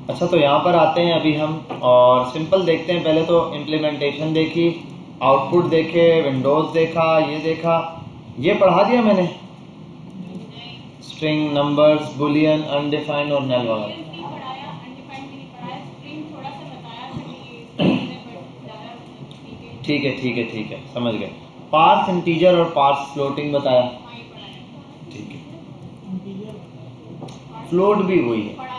अच्छा, तो यहाँ पर आते हैं अभी हम और सिंपल देखते हैं। पहले तो इम्प्लीमेंटेशन देखी, आउटपुट देखे, विंडोज़ देखा, ये देखा, ये पढ़ा दिया मैंने, स्ट्रिंग, नंबर्स, बुलियन, अनडिफाइंड और नल वगैरह। ठीक है ठीक है ठीक है, समझ गए। पार्स इंटीजर और पार्स फ्लोटिंग बताया। ठीक है, फ्लोट भी वही है।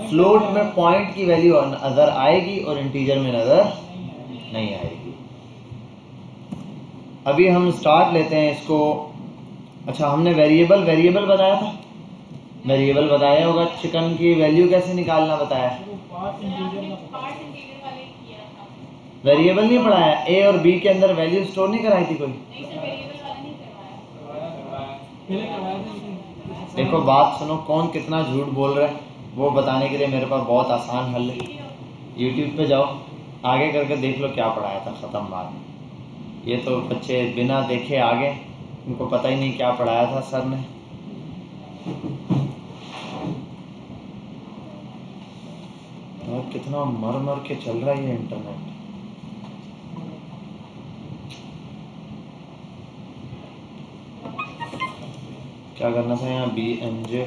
फ्लोट में पॉइंट की वैल्यू नज़र आएगी और इंटीजर में नज़र नहीं आएगी। अभी हम स्टार्ट लेते हैं इसको। अच्छा, हमने वेरिएबल बताया था, वेरिएबल बताया होगा। चिकन की वैल्यू कैसे निकालना बताया। वेरिएबल नहीं पढ़ाया, ए और बी के अंदर वैल्यू स्टोर नहीं कराई थी कोई। देखो बात सुनो, कौन कितना झूठ बोल रहा है वो बताने के लिए मेरे पास बहुत आसान हल है। यूट्यूब पे जाओ, आगे करके देख लो क्या पढ़ाया था, ख़त्म बात। ये तो बच्चे बिना देखे आगे, उनको पता ही नहीं क्या पढ़ाया था सर ने। और कितना मर मर के चल रहा है ये इंटरनेट। क्या करना था यहाँ, BMJ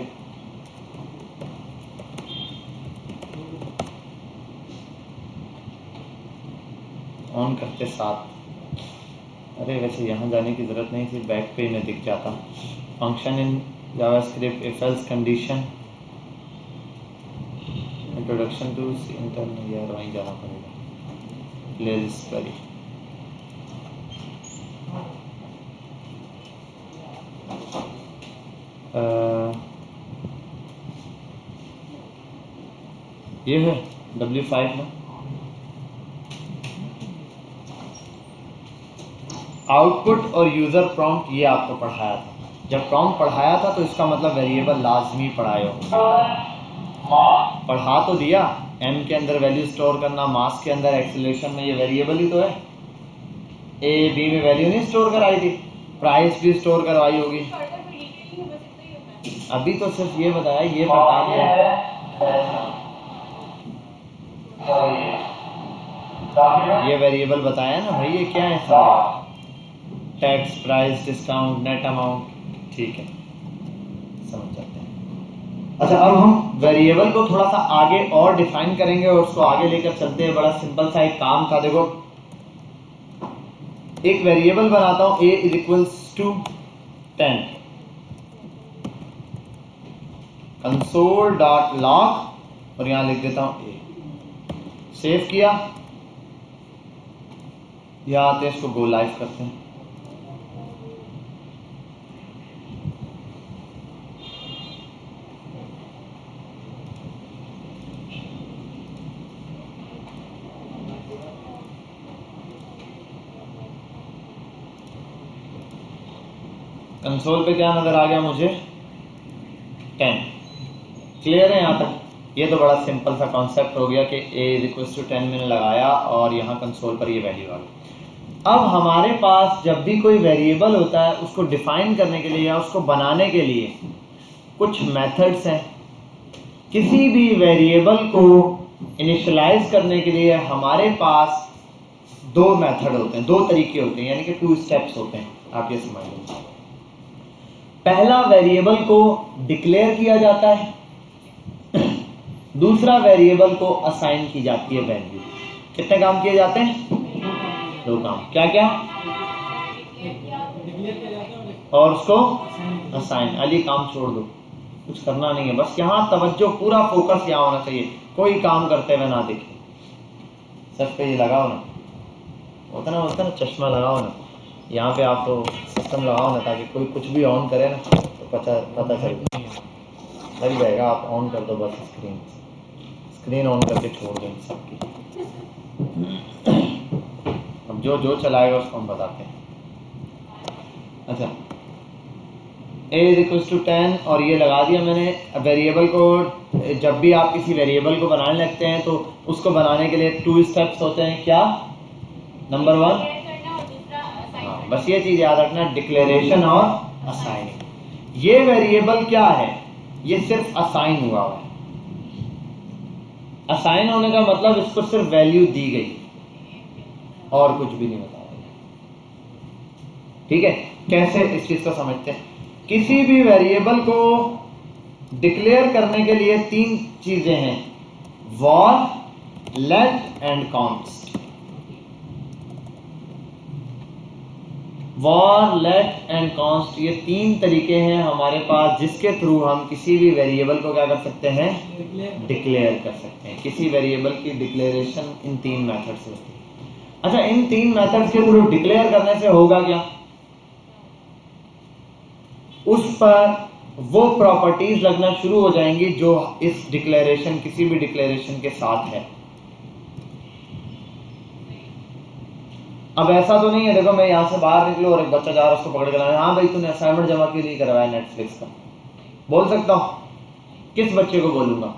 ऑन करते साथ। अरे वैसे यहाँ जाने की ज़रूरत नहीं थी, बैक पे में दिख जाता। Function in JavaScript, if else condition, introduction to internet, यार वहीं जाना पड़ेगा। प्लेलिस्ट पर ये है W5 में आउटपुट और यूज़र प्रॉम्प्ट, ये आपको पढ़ाया था। जब प्रॉम्प्ट पढ़ाया था तो इसका मतलब वेरिएबल लाजमी पढ़ाए हो। पढ़ा तो दिया, एम के अंदर वैल्यू स्टोर करना, मास के अंदर एक्सेलरेशन में, ये वेरिएबल ही तो है। ए बी में वैल्यू नहीं स्टोर कराई थी, प्राइस भी स्टोर करवाई होगी। अभी तो सिर्फ ये बताया, ये बता दिया। ये वेरिएबल बताया ना भाई, ये क्या है सारा, tax, price, discount, net amount. ठीक है, समझ जाते हैं। अच्छा, अब हम वेरिएबल को थोड़ा सा आगे और डिफाइन करेंगे और उसको आगे लेकर चलते हैं। बड़ा सिंपल सा एक काम था। देखो, एक वेरिएबल बनाता हूं, a = 10, console.log और यहां लिख देता हूं a। सेव किया, यहां आते हैं, इसको गो लाइव करते हैं। कंसोल पे क्या नज़र आ गया मुझे, 10। क्लियर है यहाँ तक? ये तो बड़ा सिंपल सा कॉन्सेप्ट हो गया कि a = 10 मैंने लगाया और यहाँ कंसोल पर ये वैल्यू आ गई। अब हमारे पास जब भी कोई वेरिएबल होता है, उसको डिफाइन करने के लिए या उसको बनाने के लिए कुछ मेथड्स हैं। किसी भी वेरिएबल को इनिशियलाइज करने के लिए हमारे पास दो मेथड होते हैं, दो तरीके होते हैं, यानी कि 2 स्टेप्स होते हैं। आप ये समझ लीजिए। पहला, वेरिएबल को डिक्लेयर किया जाता है। दूसरा, वेरिएबल को असाइन की जाती है वैल्यू। कितने काम किए जाते हैं? 2 काम। क्या क्या? और उसको असाइन। अली काम छोड़ दो, कुछ करना नहीं है, बस यहाँ तवज्जो, पूरा फोकस यहाँ होना चाहिए। कोई काम करते हुए ना देखे। सर पे ये लगाओ ना, होता ना चश्मा लगाओ ना, यहाँ पे आप तो सिस्टम लगाओ ना, ताकि कोई कुछ भी ऑन करे ना तो पता चल लग जाएगा। आप ऑन कर दो बस, स्क्रीन ऑन करके छोड़ दो सबकी। अब जो चलाएगा उसको हम बताते हैं। अच्छा, a = 10 और ये लगा दिया मैंने। वेरिएबल को, जब भी आप किसी वेरिएबल को बनाने लगते हैं तो उसको बनाने के लिए 2 स्टेप्स होते हैं। क्या? नंबर 1, हाँ, बस ये चीज़ याद रखना, डिक्लेरेशन और असाइनिंग। ये वेरिएबल क्या है? ये सिर्फ असाइन हुआ है। असाइन होने का मतलब इसको सिर्फ वैल्यू दी गई और कुछ भी नहीं बताया। ठीक है, कैसे इस चीज को समझते हैं? किसी भी वेरिएबल को डिक्लेयर करने के लिए तीन चीजें हैं, var, let and const. Var, let and const, ये तीन तरीके हैं हमारे पास जिसके थ्रू हम किसी भी वेरिएबल को क्या कर सकते हैं? डिक्लेयर कर सकते हैं। किसी वेरिएबल की डिक्लेरेशन इन तीन मेथड से होती है। अच्छा, इन तीन मेथड के थ्रू डिक्लेयर करने से होगा क्या? उस पर वो प्रॉपर्टीज लगना शुरू हो जाएंगी जो इस डिक्लेरेशन, किसी भी डिक्लेरेशन के साथ है। अब ऐसा तो नहीं है, देखो मैं यहाँ से बाहर निकलूं और एक बच्चा जा रहा है, उसको पकड़ के लाया, हाँ भाई तूने असाइनमेंट जमा क्यों नहीं करवाया नेटफ्लिक्स का? बोल सकता हूँ? किस बच्चे को बोलूंगा?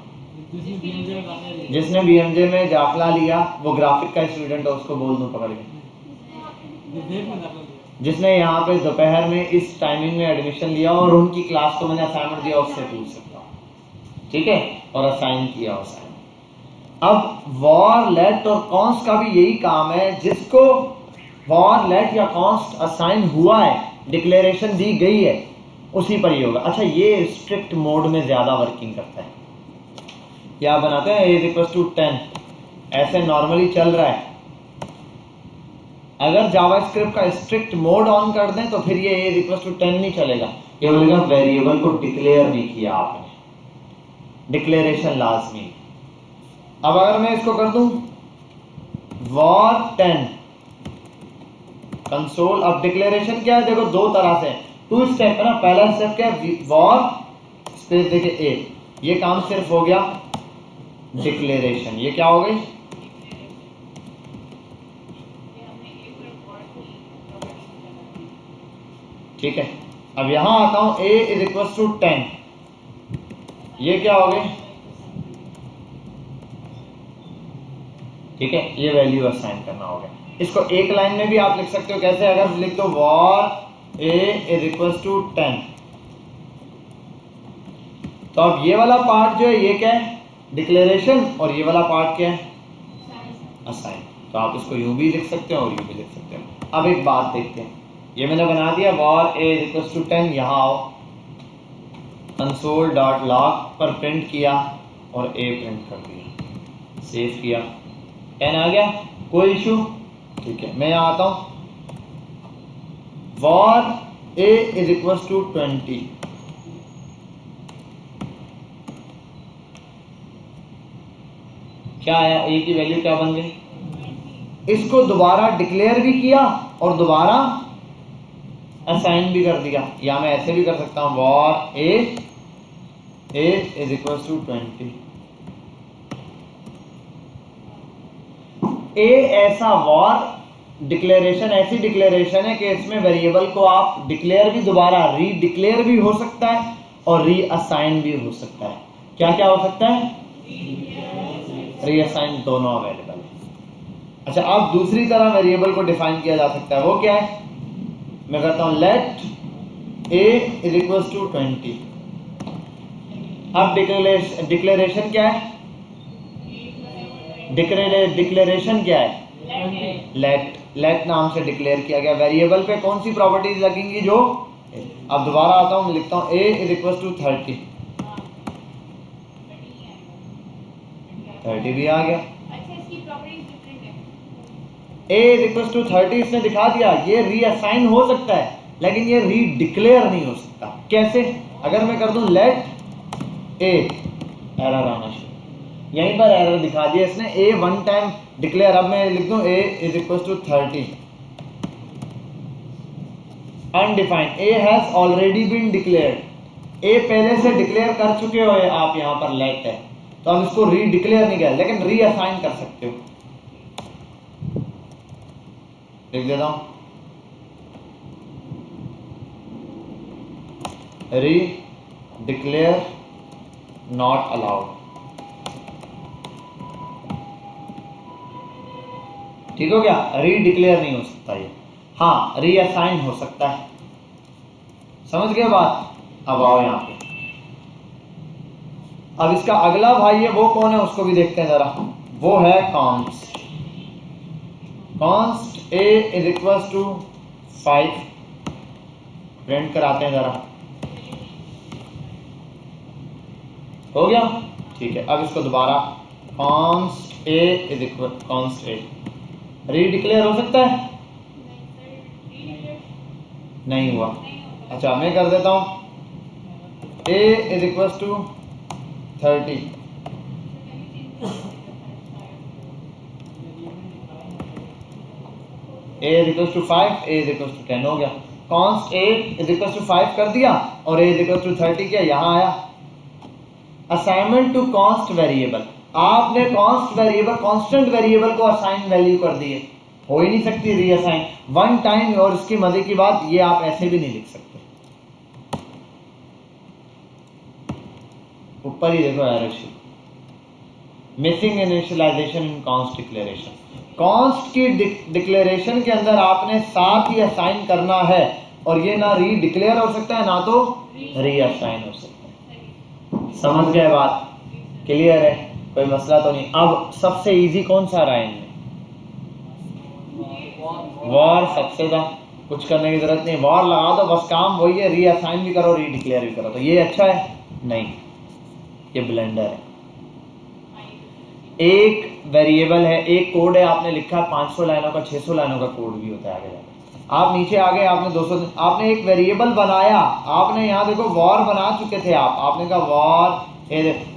जिसने बीएमजे में दाखिला लिया, वो ग्राफिक का स्टूडेंट है, उसको बोल दूं पकड़ के? जिसने यहाँ पे दोपहर में इस टाइमिंग में एडमिशन लिया और उनकी क्लास को मैंने असाइनमेंट दिया, उससे पूछ सकता हूँ। ठीक है, और असाइन किया असाइन। अब वॉर, लेट और कॉन्स्ट का भी यही काम है। जिसको वॉर, लेट या कॉन्स्ट असाइन हुआ है, डिक्लेरेशन दी गई है, उसी पर ही होगा। अच्छा, ये स्ट्रिक्ट मोड में ज्यादा वर्किंग करता है। क्या बनाते हैं? a = 10, ऐसे नॉर्मली चल रहा है। अगर जावास्क्रिप्ट का स्ट्रिक्ट मोड ऑन कर दें तो फिर ये a = 10 नहीं चलेगा, ये बोलेगा वेरिएबल को डिक्लेयर नहीं किया आपने, डिक्लेरेशन लाजमी। अब अगर मैं इसको कर दूं वॉर 10 कंसोल, अब डिक्लेरेशन क्या है? देखो दो तरह से, टू स्टेप है ना। पहला स्टेप क्या है? वॉर स्पेस देखिए a, ये काम सिर्फ हो गया डिक्लेरेशन। ये क्या हो गई? ठीक है, अब यहां आता हूं a = 10, ये क्या हो गई? ठीक है, ये वैल्यू असाइन करना हो गया। इसको एक लाइन में भी आप लिख सकते हो। कैसे? अगर लिख दो वॉर a = 10, तो अब ये वाला पार्ट जो है ये क्या है? डिक्लेरेशन, और ये वाला पार्ट क्या है? असाइन। तो आप इसको यूं भी लिख सकते हो और यूं भी लिख सकते हो। अब एक बात देखते हैं, ये मैंने बना दिया वॉर a = 10, यहाँ आओ console.log पर प्रिंट किया और a प्रिंट कर दिया, सेव किया, 10 आ गया, कोई इशू? ठीक है, मैं यहाँ आता हूँ वॉर a = 20, क्या आया? a की वैल्यू क्या बन गई? इसको दोबारा डिक्लेयर भी किया और दोबारा असाइन भी कर दिया। या मैं ऐसे भी कर सकता हूँ वॉर a = 20। ए ऐसा वॉर डिक्लेरेशन, ऐसी डिक्लेरेशन है कि इसमें वेरिएबल को आप डिक्लेयर भी, दोबारा री डिक्लेयर भी हो सकता है और री असाइन भी हो सकता है। क्या क्या हो सकता है? री असाइन, दोनों अवेलेबल है। अच्छा, अब दूसरी तरह वेरिएबल को डिफाइन किया जा सकता है, वो क्या है? मैं करता हूं लेट a = 20। अब डिक्लेरेशन क्या है? डिक्लेरेशन क्या है? लेट नाम से डिक्लेयर किया गया। वेरिएबल पे कौन सी प्रॉपर्टीज लगेंगी? जो अब दोबारा आता हूं, मैं लिखता हूं a = 30, 30 भी आ गया। a = 30 इसने दिखा दिया, ये रीअसाइन हो सकता है लेकिन ये री डिक्लेयर नहीं हो सकता। कैसे? अगर मैं कर दूं लेट a, एरर आना शुरू, यहीं पर एरर दिखा दिया इसने, a 1 टाइम डिक्लेयर। अब मैं लिख दूं a = 30 undefined, a has already been declared, a पहले से डिक्लेयर कर चुके हो आप, यहां पर लेट है तो अब इसको री डिक्लेयर नहीं किया लेकिन रीअसाइन कर सकते हो। लिख देता हूं री डिक्लेयर नॉट अलाउड। ठीक हो गया? री डिक्लेयर नहीं हो सकता ये, हाँ रीअसाइन हो सकता है। समझ गए बात? अब आओ यहाँ पे, अब इसका अगला भाई है वो कौन है उसको भी देखते हैं जरा, वो है const. Const a is equal to 5, print कराते हैं जरा, हो गया ठीक है। अब इसको दोबारा const a is equal const a redeclare हो सकता है, नहीं हुआ। अच्छा मैं कर देता हूं a is equal to 30, a is equal to 5, a is equal to 10 हो गया। Const a is equal to 5 कर दिया और a इज इक्वल टू 30 किया, यहाँ आया। असाइनमेंट टू कॉन्स्ट वेरिएबल, आपने कॉन्स्ट वेरिएबल कांस्टेंट वेरिएबल को असाइन वैल्यू कर दी है, हो ही नहीं सकती रीअसाइन वन टाइम। और इसकी मजे की बात ये आप ऐसे भी नहीं लिख सकते, ऊपर ही देखो एरर शीट, मिसिंग इनिशियलाइजेशन इन कॉन्स्ट डिक्लेरेशन। कॉन्स्ट की डिक्लेरेशन के अंदर आपने साथ ही असाइन करना है और ये ना री डिक्लेयर हो सकता है ना तो रीअसाइन हो सकता है। समझ गए बात, क्लियर है, कोई मसला तो नहीं। अब सबसे इजी कौन सा रहा है इनमें, वॉर सबसे ज्यादा, कुछ करने की जरूरत नहीं, वॉर लगा दो बस, काम वही है, रीअसाइन भी करो री डिक्लेयर भी करो। तो ये अच्छा है, नहीं ये ब्लेंडर है। एक वेरिएबल है, एक कोड है, आपने लिखा 500 लाइनों का, 600 लाइनों का कोड भी होता है आगे जाकर। आप नीचे आ गए, आपने 200, आपने एक वेरिएबल बनाया, आपने यहाँ देखो वॉर बना चुके थे आपने कहा वॉर,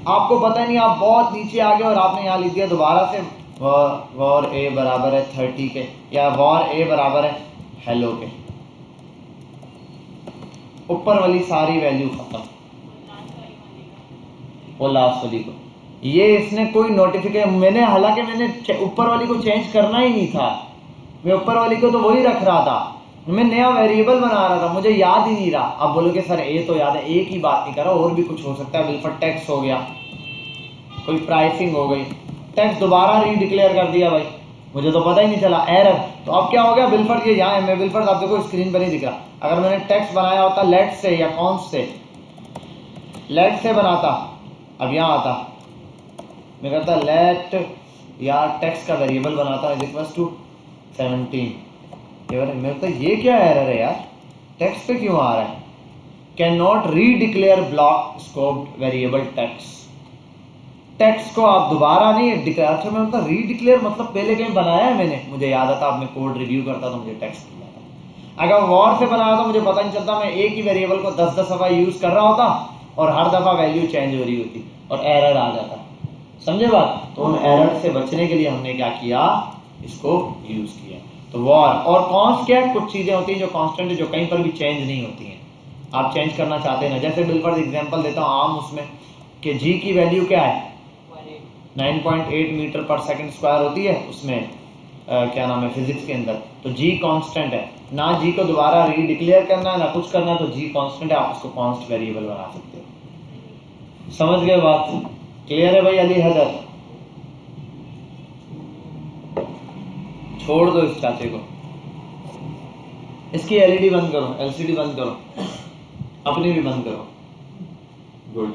आपको पता नहीं, आप बहुत नीचे आ गए और आपने यहाँ लिख दिया दोबारा से वॉर ए बराबर है 30 के, या वॉर ए बराबर है हेलो के, ऊपर वाली सारी वैल्यू खत्म, वो लास्ट वाली को। ये इसने कोई नोटिफिकेशन, मैंने हालांकि मैंने ऊपर वाली को चेंज करना ही नहीं था, मैं ऊपर वाली को तो वही रख रहा था, मैं नया वेरिएबल बना रहा था, मुझे याद ही नहीं रहा। अब बोलोगे सर ए तो याद है, ए की बात नहीं कर रहा, और भी कुछ हो सकता है, बिल्कुल टैक्स हो गया, कोई प्राइसिंग हो गई, टैक्स दोबारा री डिक्लेयर कर दिया भाई, मुझे तो पता ही नहीं चला, एरर। तो अब क्या हो गया, बिलफर्ड ये यहाँ है, मैं बिलफर्ड आप देखो स्क्रीन पर नहीं दिख रहा। अगर मैंने टैक्स बनाया होता लेट से या कॉन्स्ट से, लेट से बनाता, अब यहाँ आता, मैं करता लेट या टैक्स का वेरिएबल बनाता इज इक्वल टू 17, मेरे तो ये क्या एरर है यार, टैक्स पे क्यों आ रहा है, कैन नॉट री declare block scope variable tax. Tax को आप दोबारा नहीं डिक्लेयर, अच्छा मैं मतलब री डिक्लेयर मतलब पहले कहीं बनाया है मैंने, मुझे याद आता, अब मैं कोड रिव्यू करता तो मुझे टैक्स मिल जाता। अगर वॉर से बनाया तो मुझे पता नहीं चलता, मैं एक ही वेरिएबल को 10-10 दफ़ा यूज कर रहा होता और हर दफ़ा वैल्यू चेंज हो रही होती और एरर आ जाता, समझे बात। तो उन एरर से बचने के लिए हमने क्या किया, इसको यूज किया। तो वॉर और कॉन्स्ट क्या है, कुछ चीजें होती हैं जो कांस्टेंट है, जो कहीं पर भी चेंज नहीं होती हैं, आप चेंज करना चाहते हैं ना, जैसे बिल्कुल एग्जांपल देता हूँ आम उसमें कि जी की वैल्यू क्या है 9.8 मीटर पर सेकंड स्क्वायर होती है, उसमें क्या नाम है फिजिक्स के अंदर, तो जी कांस्टेंट है ना, जी को दोबारा री डिक्लेयर करना है ना कुछ करना, तो जी कांस्टेंट है, आप उसको कॉन्स्ट वेरिएबल बना सकते हो। समझ गए बात, क्लियर है भाई अली हैदर, छोड़ दो इस चाचे को, इसकी एलईडी बंद करो, एलसीडी बंद करो, अपनी भी बंद करो, गुड,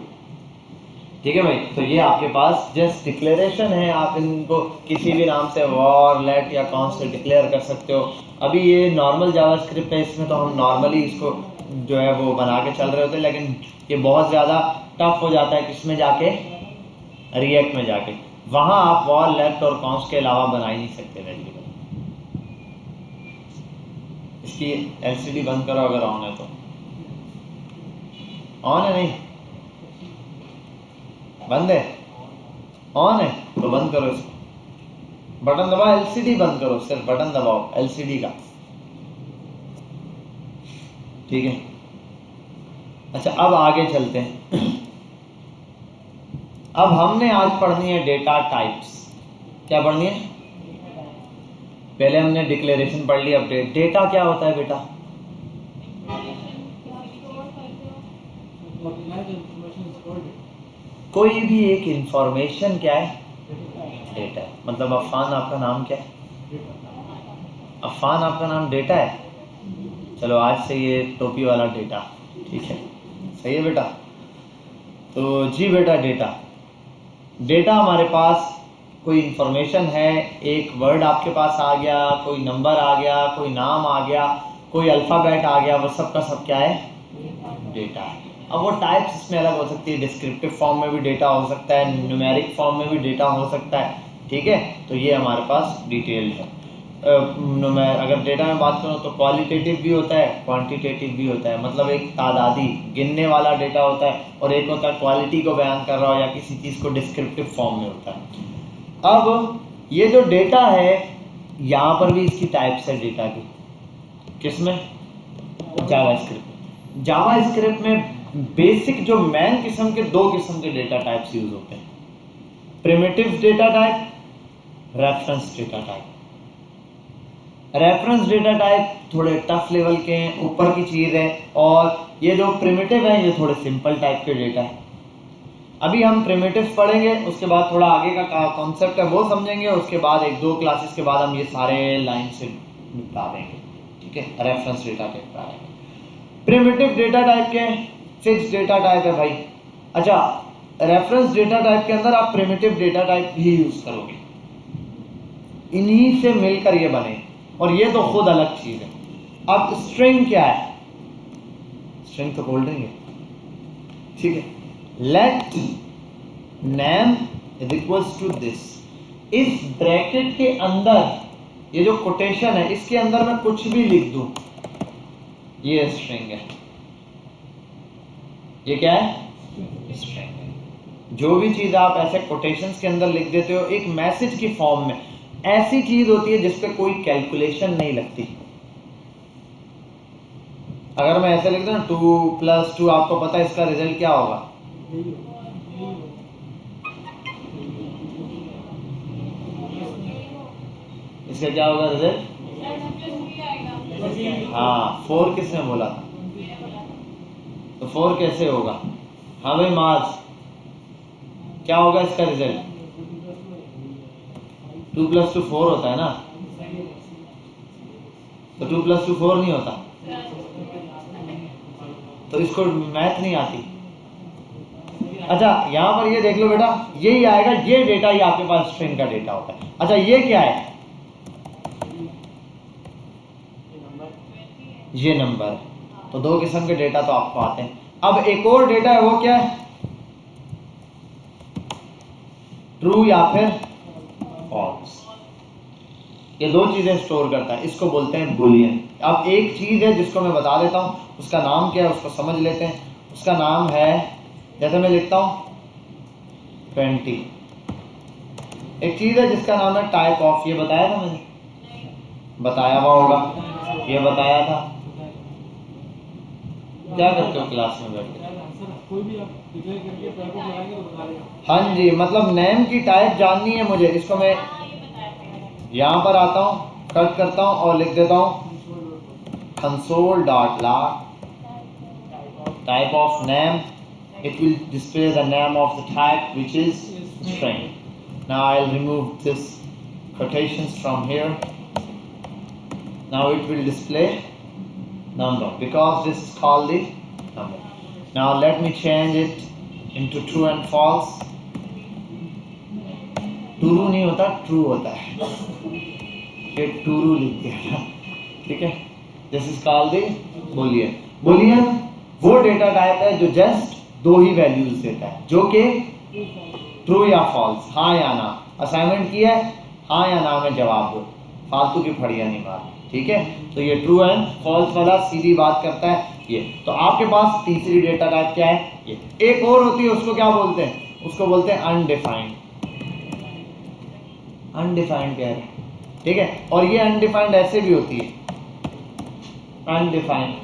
ठीक है भाई। तो ये आपके पास जस्ट डिक्लेरेशन है, आप इनको किसी भी नाम से वॉर, लेट या कॉन्स्ट से डिक्लेयर कर सकते हो। अभी ये नॉर्मल जावास्क्रिप्ट है, इसमें तो हम नॉर्मली इसको जो है वो बना के चल रहे होते हैं, लेकिन ये बहुत ज़्यादा टफ हो जाता है किसमें जाके, रिएक्ट में जाके, वहाँ आप वॉर, लेफ्ट और कॉन्स्ट के अलावा बना ही नहीं सकते वेरिएबल। इसकी एलसीडी बंद करो अगर ऑन है तो, ऑन है नहीं, बंद है, ऑन है तो बंद करो इसको, बटन दबाओ, एलसीडी बंद करो, सिर्फ बटन दबाओ एलसीडी का, ठीक है। अच्छा अब आगे चलते हैं, अब हमने आज पढ़नी है डेटा टाइप्स। क्या पढ़नी है, पहले हमने डिक्लेरेशन पढ़ ली, अब डेटा क्या होता है बेटा, कोई भी एक इंफॉर्मेशन क्या है, डेटा है। मतलब अफान आपका नाम क्या है, अफान आपका नाम डेटा है, चलो आज से ये टोपी वाला डेटा, ठीक है, सही है बेटा। तो जी बेटा डेटा हमारे पास कोई इंफॉर्मेशन है, एक वर्ड आपके पास आ गया, कोई नंबर आ गया, कोई नाम आ गया, कोई अल्फ़ाबेट आ गया, वो सब का सब क्या है? डेटा है। अब वो टाइप्स इसमें अलग हो सकती है, डिस्क्रिप्टिव फॉर्म में भी डेटा हो सकता है, न्यूमेरिक फॉर्म में भी डेटा हो सकता है, ठीक है। तो ये हमारे पास डिटेल्ड है। अगर डेटा में बात करूँ तो क्वालिटेटिव भी होता है, क्वांटिटेटिव भी होता है। मतलब एक तादादी गिनने वाला डेटा होता है, और एक होता है क्वालिटी को बयान कर रहा हो या किसी चीज़ को डिस्क्रिप्टिव फॉर्म में होता है। अब ये जो डेटा है, यहाँ पर भी इसकी टाइप्स है डेटा की। किसमें? जावास्क्रिप्ट में बेसिक जो मेन किस्म के 2 किस्म के डेटा टाइप्स यूज होते हैं, primitive data type, reference data type. Reference data type थोड़े टफ लेवल के हैं, ऊपर की चीज़ है, और ये जो प्रिमिटिव है ये थोड़े सिंपल टाइप के डेटा है। अभी हम प्रिमिटिव पढ़ेंगे, उसके बाद थोड़ा आगे का कॉन्सेप्ट है वो समझेंगे, उसके बाद 1-2 क्लासेस के बाद हम ये सारे लाइन से निपटा देंगे, ठीक है। रेफरेंस डेटा टाइप निपटा देंगे। प्रिमिटिव डेटा टाइप के फिक्स डेटा टाइप है भाई। अच्छा, रेफरेंस डेटा टाइप के अंदर आप प्रिमिटिव डेटा टाइप ही यूज करोगे, इन्हीं से मिलकर ये बने, और ये तो खुद अलग चीज है। अब स्ट्रिंग क्या है? स्ट्रिंग तो बोल देंगे, ठीक है। Let name is equals to this. इस ब्रैकेट के अंदर ये जो कोटेशन है, इसके अंदर मैं कुछ भी लिख दूं, ये स्ट्रिंग है। ये क्या है? स्ट्रिंग है। जो भी चीज आप ऐसे कोटेशंस के अंदर लिख देते हो एक मैसेज की फॉर्म में, ऐसी चीज होती है जिसपे कोई कैलकुलेशन नहीं लगती। अगर मैं ऐसे लिख दूं 2+2, आपको पता है इसका रिजल्ट क्या होगा? इसका क्या होगा रिजल्ट? हाँ, 4 किसने बोला था? तो 4 कैसे होगा? हाँ भाई मार्स, क्या होगा इसका रिजल्ट? 2+2 4 होता है ना, तो 2+2 4 नहीं होता? तो इसको मैथ नहीं आती। अच्छा, यहाँ पर ये देख लो बेटा, यही आएगा, ये डेटा ही आपके पास स्ट्रिंग का डेटा होता है। अच्छा, ये क्या है? ये नंबर है। तो 2 किस्म के डेटा तो आपको आते हैं। अब एक और डेटा है, वो क्या है? ट्रू या फिर फॉल्स। ये 2 चीजें स्टोर करता है, इसको बोलते हैं बुलियन। अब एक चीज है जिसको मैं बता देता हूं, उसका नाम क्या है उसको समझ लेते हैं। उसका नाम है, जैसे मैं लिखता हूं 20। एक चीज है जिसका नाम है टाइप ऑफ। ये बताया था मैंने? बताया हुआ होगा, ये बताया था। क्या करते हो क्लास में बैठ के? हाँ जी, मतलब नेम की टाइप जाननी है मुझे। इसको मैं यहाँ पर आता हूँ, कट करता हूँ और लिख देता हूँ console.log type of name. It will display the name of the type, which is string. Now I'll remove this quotations from here. Now it will display number because this is called the number. Now let me change it into true and false. true नहीं होता, true होता है। ये true लिख दिया, ठीक है। This is called the boolean. Boolean वो डेटा टाइप है जो जस्ट 2 ही वैल्यूज देता है, जो कि ट्रू या फॉल्स, हाँ या ना। असाइनमेंट किया है, हाँ या ना में जवाब दो, फालतू की फड़ियां नहीं मार, ठीक है। तो ये ट्रू एंड फॉल्स वाला सीधी बात करता है ये। तो आपके पास तीसरी डेटा टाइप क्या है? ये। एक और होती है, उसको क्या बोलते हैं? उसको बोलते हैं अनडिफाइंड। अनडिफाइंड क्या है? ठीक है। और ये अनडिफाइंड ऐसे भी होती है, अनडिफाइंड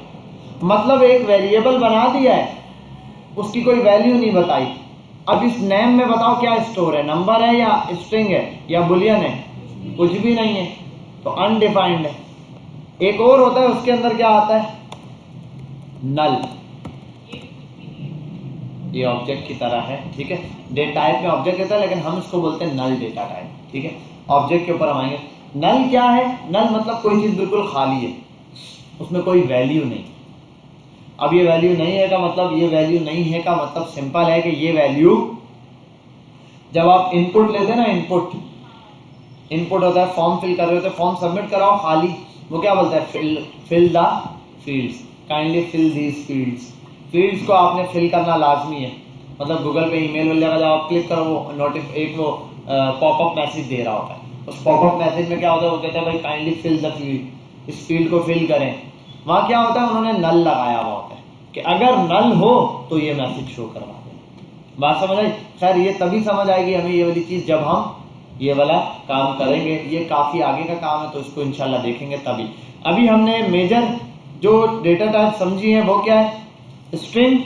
मतलब एक वेरिएबल बना दिया है, उसकी कोई वैल्यू नहीं बताई। अब इस नेम में बताओ क्या स्टोर है, नंबर है या स्ट्रिंग है या बुलियन है? कुछ भी नहीं है, तो अनडिफाइंड है। एक और होता है, उसके अंदर क्या आता है? नल। ये ऑब्जेक्ट की तरह है, ठीक है। डेटा टाइप में ऑब्जेक्ट रहता है, लेकिन हम इसको बोलते हैं नल डेटा टाइप, ठीक है। ऑब्जेक्ट के ऊपर हम आएंगे। नल क्या है? नल मतलब कोई चीज बिल्कुल खाली है, उसमें कोई वैल्यू नहीं। अब ये वैल्यू नहीं है का मतलब, ये वैल्यू नहीं है का मतलब सिंपल है कि ये वैल्यू, जब आप इनपुट लेते हैं ना, इनपुट होता है, फॉर्म फिल कर रहे होते हैं, फॉर्म सबमिट कराओ खाली, वो क्या बोलता है, fill the fields, kindly fill these fields. Fields को आपने फिल करना लाजमी है। मतलब गूगल पे ईमेल वगैरह जब आप क्लिक करो, वो एक वो पॉपअप मैसेज दे रहा होता है, उस पॉपअप मैसेज में क्या होता है, वो कहते हैं भाई काइंडली फिल द फील्ड, इस फील्ड को फिल करें। वहाँ क्या होता है, उन्होंने नल लगाया हुआ होता है कि अगर नल हो तो ये मैसेज शो करवा दें। बात समझ आई? खैर ये तभी समझ आएगी हमें ये वाली चीज़ जब हम ये वाला काम करेंगे, ये काफ़ी आगे का काम है, तो इसको इंशाल्लाह देखेंगे तभी। अभी हमने मेजर जो डेटा टाइप समझी है वो क्या है, string,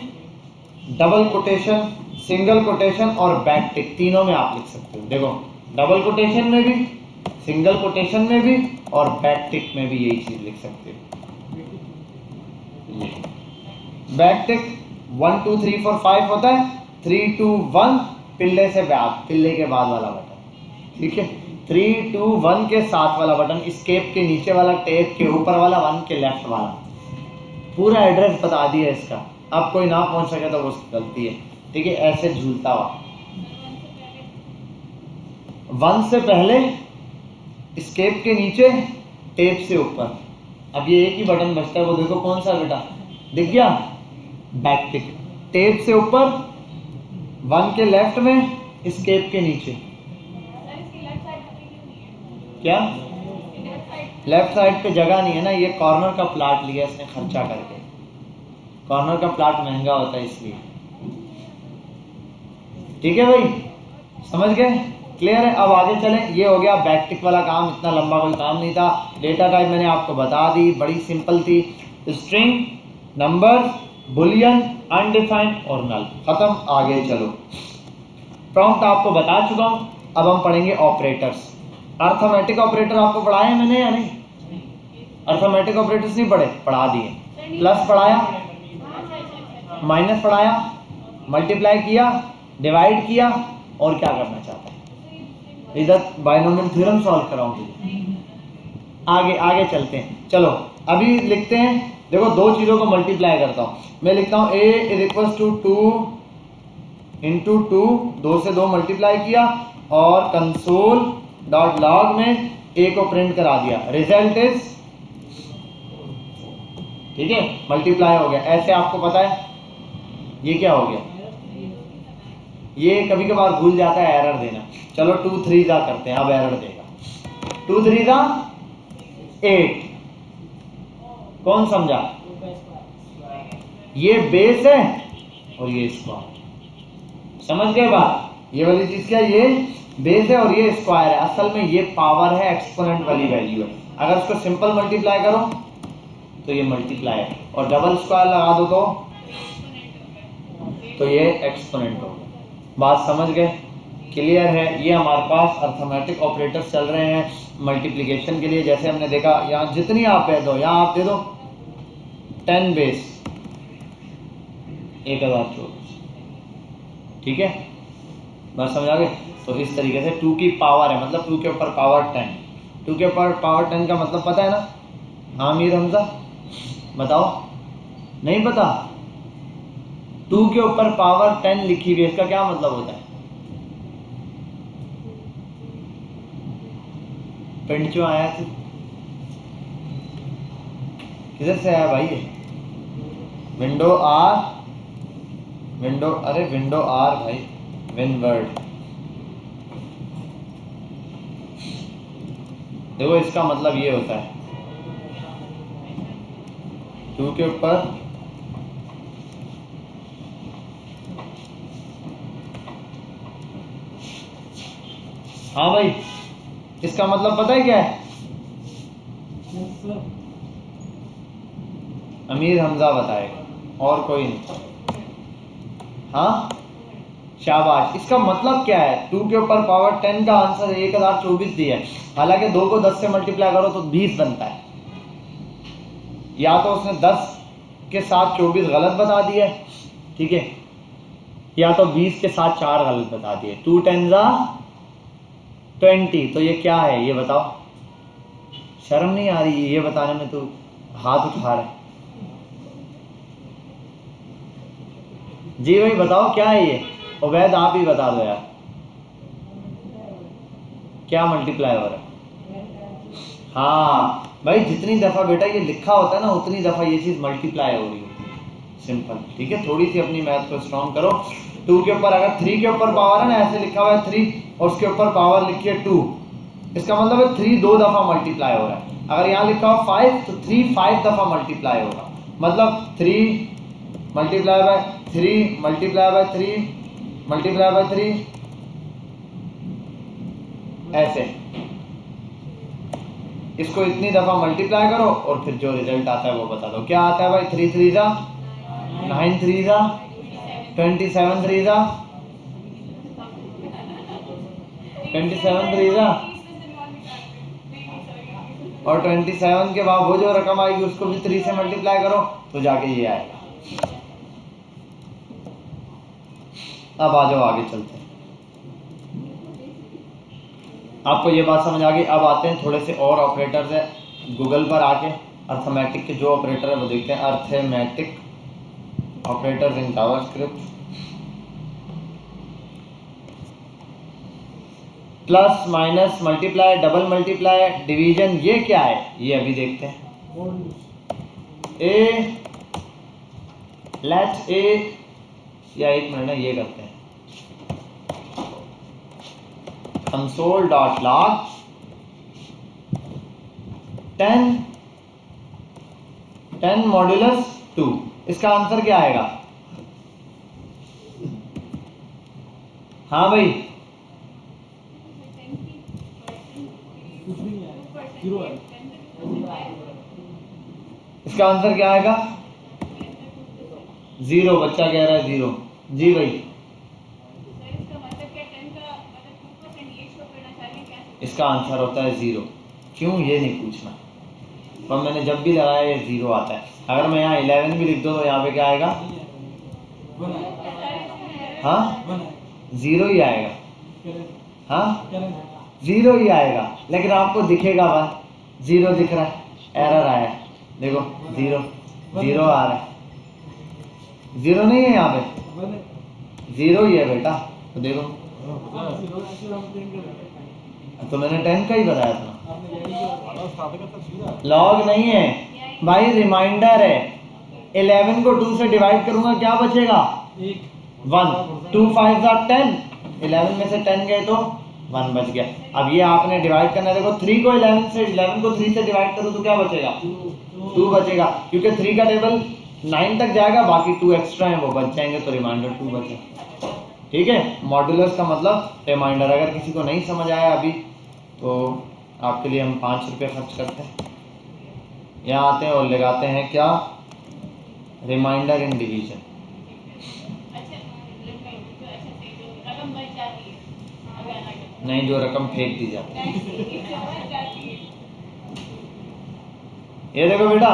double quotation, single quotation और बैक टिक, तीनों में आप लिख सकते हो। देखो डबल कोटेशन में भी, सिंगल कोटेशन में भी और बैक टिक में भी यही चीज़ लिख सकते हो। बैक टिक 1 2 3 4 5 होता है, 3 2 1 पिल्ले से बाद, पिल्ले के बाद वाला बटन, ठीक है। 3 2 1 के साथ वाला बटन, स्केप के नीचे वाला, टैब के ऊपर वाला, 1 के लेफ्ट वाला। पूरा एड्रेस बता दिया इसका, अब कोई ना पहुंच सके तो वो उसकी गलती है, ठीक है। ऐसे झूलता हुआ 1 से पहले, स्केप के नीचे, टैब से ऊपर। अब ये एक ही बटन बचता है, वो देखो कौन सा बेटा, दिख गया, बैक टिक। टैब से ऊपर, 1 के लेफ्ट में, स्केप के नीचे। क्या लेफ्ट साइड पे जगह नहीं है ना, ये कॉर्नर का प्लाट लिया इसने खर्चा करके, कॉर्नर का प्लाट महंगा होता है इसलिए, ठीक है भाई, समझ गए, क्लियर है। अब आगे चलें, ये हो गया बैक टिक वाला काम, इतना लंबा कोई काम नहीं था। डेटा टाइप मैंने आपको बता दी, बड़ी सिंपल थी, स्ट्रिंग, नंबर, बुलियन, अनडिफाइंड और नल, खत्म। आगे चलो, प्रॉम्प्ट आपको बता चुका हूँ, अब हम पढ़ेंगे ऑपरेटर्स। अर्थमेटिक ऑपरेटर आपको पढ़ाए मैंने या नहीं? अर्थमेटिक ऑपरेटर्स नहीं पढ़े? पढ़ा दिए। प्लस पढ़ाया, माइनस पढ़ाया, मल्टीप्लाई किया, डिवाइड किया, और क्या करना चाहता है, इधर बाइनोमियल थ्योरम सॉल्व कराऊंगी। आगे चलते हैं, चलो अभी लिखते हैं। देखो दो चीज़ों को मल्टीप्लाई करता हूँ, मैं लिखता हूँ a is equal to 2 into 2, 2 से 2 मल्टीप्लाई किया और कंसोल डॉट लॉग में a को प्रिंट करा दिया, रिजल्ट इज, ठीक है, मल्टीप्लाई हो गया। ऐसे आपको पता है ये क्या हो गया, ये कभी कभार भूल जाता है एरर देना। चलो 2 3 जा करते हैं, अब एरर देगा। 2 3 जा 8, कौन समझा? ये बेस है और ये स्क्वायर, समझ गए बात? ये वाली चीज क्या है, ये बेस है और ये स्क्वायर है। असल में ये पावर है, एक्सपोनेंट वाली वैल्यू है। अगर उसको सिंपल मल्टीप्लाई करो तो ये मल्टीप्लाई है, और डबल स्क्वायर लगा दो तो ये एक्सपोनेंट होगा। बात समझ गए? क्लियर है? ये हमारे पास अर्थमेटिक ऑपरेटर्स चल रहे हैं मल्टीप्लिकेशन के लिए। जैसे हमने देखा, यहाँ जितनी आप दे दो, यहाँ आप दे दो 10 बेस 1024, ठीक है, बात समझ आ गई? तो इस तरीके से 2 की पावर है, मतलब 2 के ऊपर पावर 10। 2 के ऊपर पावर 10 का मतलब पता है ना? हाँ मीर हमजा बताओ, नहीं पता? 2 के ऊपर पावर 10 लिखी हुई है, इसका क्या मतलब होता है? पिंड क्यों आया तू? किधर से आया भाई ये? विंडो आर, विंडो, अरे विंडो आर भाई, विनवर्ड। देखो इसका मतलब ये होता है 2 के ऊपर हाँ भाई, इसका मतलब पता है क्या है? अमीर हमजा बताएगा और कोई नहीं। हाँ शाबाश। इसका मतलब क्या है? 2 के ऊपर पावर 10 का आंसर 1024 दिया है। हालांकि 2 को 10 से मल्टीप्लाई करो तो 20 बनता है। या तो उसने 10 के साथ 24 गलत बता दिया है, ठीक है, या तो 20 के साथ 4 गलत बता दिए। 2 10 20, तो ये क्या है ये बताओ? शर्म नहीं आ रही ये बताने में? तो हाथ उठा रहे, जी भाई बताओ क्या है ये? उबैद आप ही बता दो यार, क्या मल्टीप्लाई हो रहा है? हाँ भाई, जितनी दफ़ा बेटा ये लिखा होता है ना उतनी दफ़ा ये चीज़ मल्टीप्लाई हो रही होती है। सिंपल, ठीक है। थोड़ी सी अपनी मैथ को स्ट्रॉन्ग करो। 2 के ऊपर अगर 3 के ऊपर पावर है ना, ऐसे लिखा हुआ है 3 और उसके ऊपर पावर लिखी है 2, इसका मतलब है 3 2 दफ़ा मल्टीप्लाई हो रहा है। अगर यहाँ लिखा हो 5 तो 3 5 दफ़ा मल्टीप्लाई होगा, मतलब 3 multiply by 3 multiply by 3 multiply by 3, ऐसे इसको इतनी दफ़ा मल्टीप्लाई करो और फिर जो रिजल्ट आता है वो बता दो। क्या आता है भाई? 3 3 जा 9, 3 जा 27, 3 जा 27, 3 जा, और 27 के बाद वो जो रकम आएगी उसको भी 3 से मल्टीप्लाई करो तो जाके ये आएगा। अब आ जाओ आगे चलते हैं। आपको ये बात समझ आ गई। अब आते हैं थोड़े से और ऑपरेटर्स है, गूगल पर आके अर्थमेटिक के जो ऑपरेटर है वो देखते हैं। Arithmetic operators in JavaScript. Plus minus multiply double multiply division, ये क्या है ये अभी देखते हैं। ए लेट ए, या एक मिनट ये करते हैं, कंसोल डॉट लॉग 10 मॉड्यूलस 2, इसका आंसर क्या आएगा? हाँ भाई, इसका आंसर क्या आएगा? 0। बच्चा कह रहा है 0। जी भाई, इसका आंसर होता है 0। क्यों ये नहीं पूछना, पर मैंने जब भी लगाया ये 0 आता है। अगर मैं यहाँ 11 भी लिख दो तो यहाँ पे क्या आएगा? हाँ 0 ही आएगा। हाँ 0 ही आएगा, लेकिन आपको दिखेगा 1, 0 दिख रहा है, एरर आया है, देखो 0 0 आ रहा है। 0 नहीं है यहाँ पे, 0 ही है बेटा, तो देखो तो मैंने 10 का ही बताया था। लॉग नहीं है भाई, रिमाइंडर है। 11 को 2 से डिवाइड करूंगा क्या बचेगा? 1। 2 5 10, 11 में से 10 गए तो 1 बच गया। अब ये आपने डिवाइड करना है, देखो 3 को 11 को 3 से डिवाइड करो तो क्या बचेगा? 2 बचेगा, क्योंकि 3 का टेबल 9 तक जाएगा, बाकी 2 एक्स्ट्रा हैं वो बच जाएंगे, तो रिमाइंडर 2 बचेगा। ठीक है, मॉड्यूलस का मतलब रिमाइंडर। अगर किसी को नहीं समझ आया अभी तो आपके लिए हम 5 रुपये खर्च करते हैं, यहाँ आते हैं और लगाते हैं क्या? Remainder in division. नहीं, जो रकम फेंक दी जाती है। ये देखो बेटा,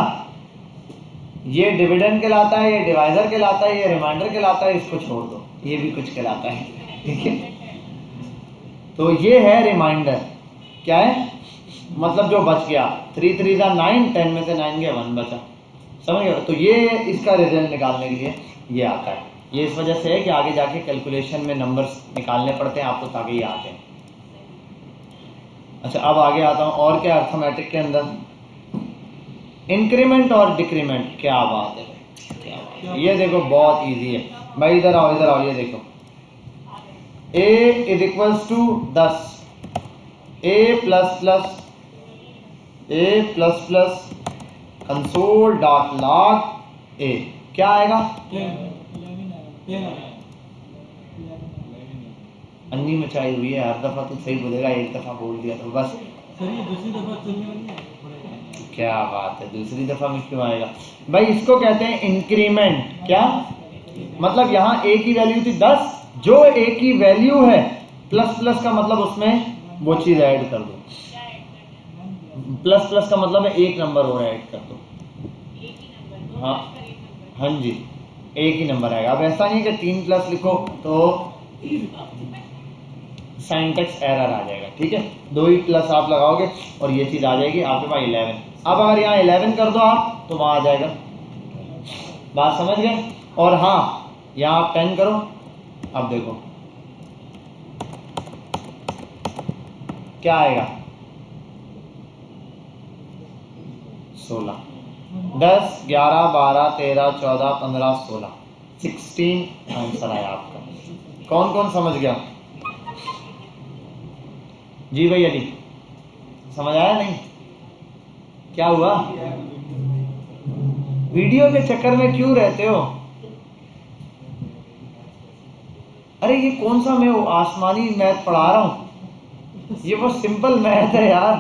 ये डिविडेंड कहलाता है, ये डिवाइजर कहलाता है, ये रिमाइंडर कहलाता है, इसको छोड़ दो, ये भी कुछ कहलाता है। ठीक है, तो ये है रिमाइंडर। क्या है मतलब? जो बच गया 3 3 9, 10 में से 9 गया 1 बचा, समझ गए? तो ये इसका रिजल्ट निकालने के लिए ये आता है। ये इस वजह से है कि आगे जाके कैलकुलेशन में नंबर्स निकालने पड़ते हैं आपको, ताकि ये आ जाए। अच्छा, अब आगे आता हूँ और क्या अर्थमेटिक के अंदर, इंक्रीमेंट और डिक्रीमेंट। क्या बात है, क्या बात है। ये देखो बहुत इजी है भाई, इधर आओ इधर आओ, ये देखो a is equals to 10, a plus plus console dot log a, क्या आएगा? अन्नी मचाई हुई है, हर दफा तो सही बोलेगा, एक दफा बोल दिया तो बस। दूसरी दफा क्या बात है, दूसरी दफा में क्यों आएगा भाई? इसको कहते हैं इंक्रीमेंट। क्या मतलब? यहाँ a की वैल्यू थी 10, जो a की वैल्यू है प्लस प्लस का मतलब उसमें वो चीज ऐड कर दो। प्लस प्लस का मतलब है एक नंबर और ऐड कर दो। हाँ हाँ जी, एक ही नंबर आएगा। अब ऐसा नहीं है कि 3 प्लस लिखो तो सिंटैक्स एरर आ जाएगा। ठीक है, 2 ही प्लस आप लगाओगे और ये चीज़ आ जाएगी आपके पास 11। अब अगर यहाँ 11 कर दो आप तो वहाँ आ जाएगा। बात समझ गए? और हाँ, यहाँ आप 10 करो, अब देखो क्या आएगा, 16, 10, 11, 12, 13, 14, 15, 16, 16 आंसर आया आपका। कौन कौन समझ गया? जी भैया जी, समझ आया नहीं? क्या हुआ? वीडियो के चक्कर में क्यों रहते हो? अरे ये कौन सा मैं आसमानी मैथ पढ़ा रहा हूं, ये वो सिंपल मैथ है यार।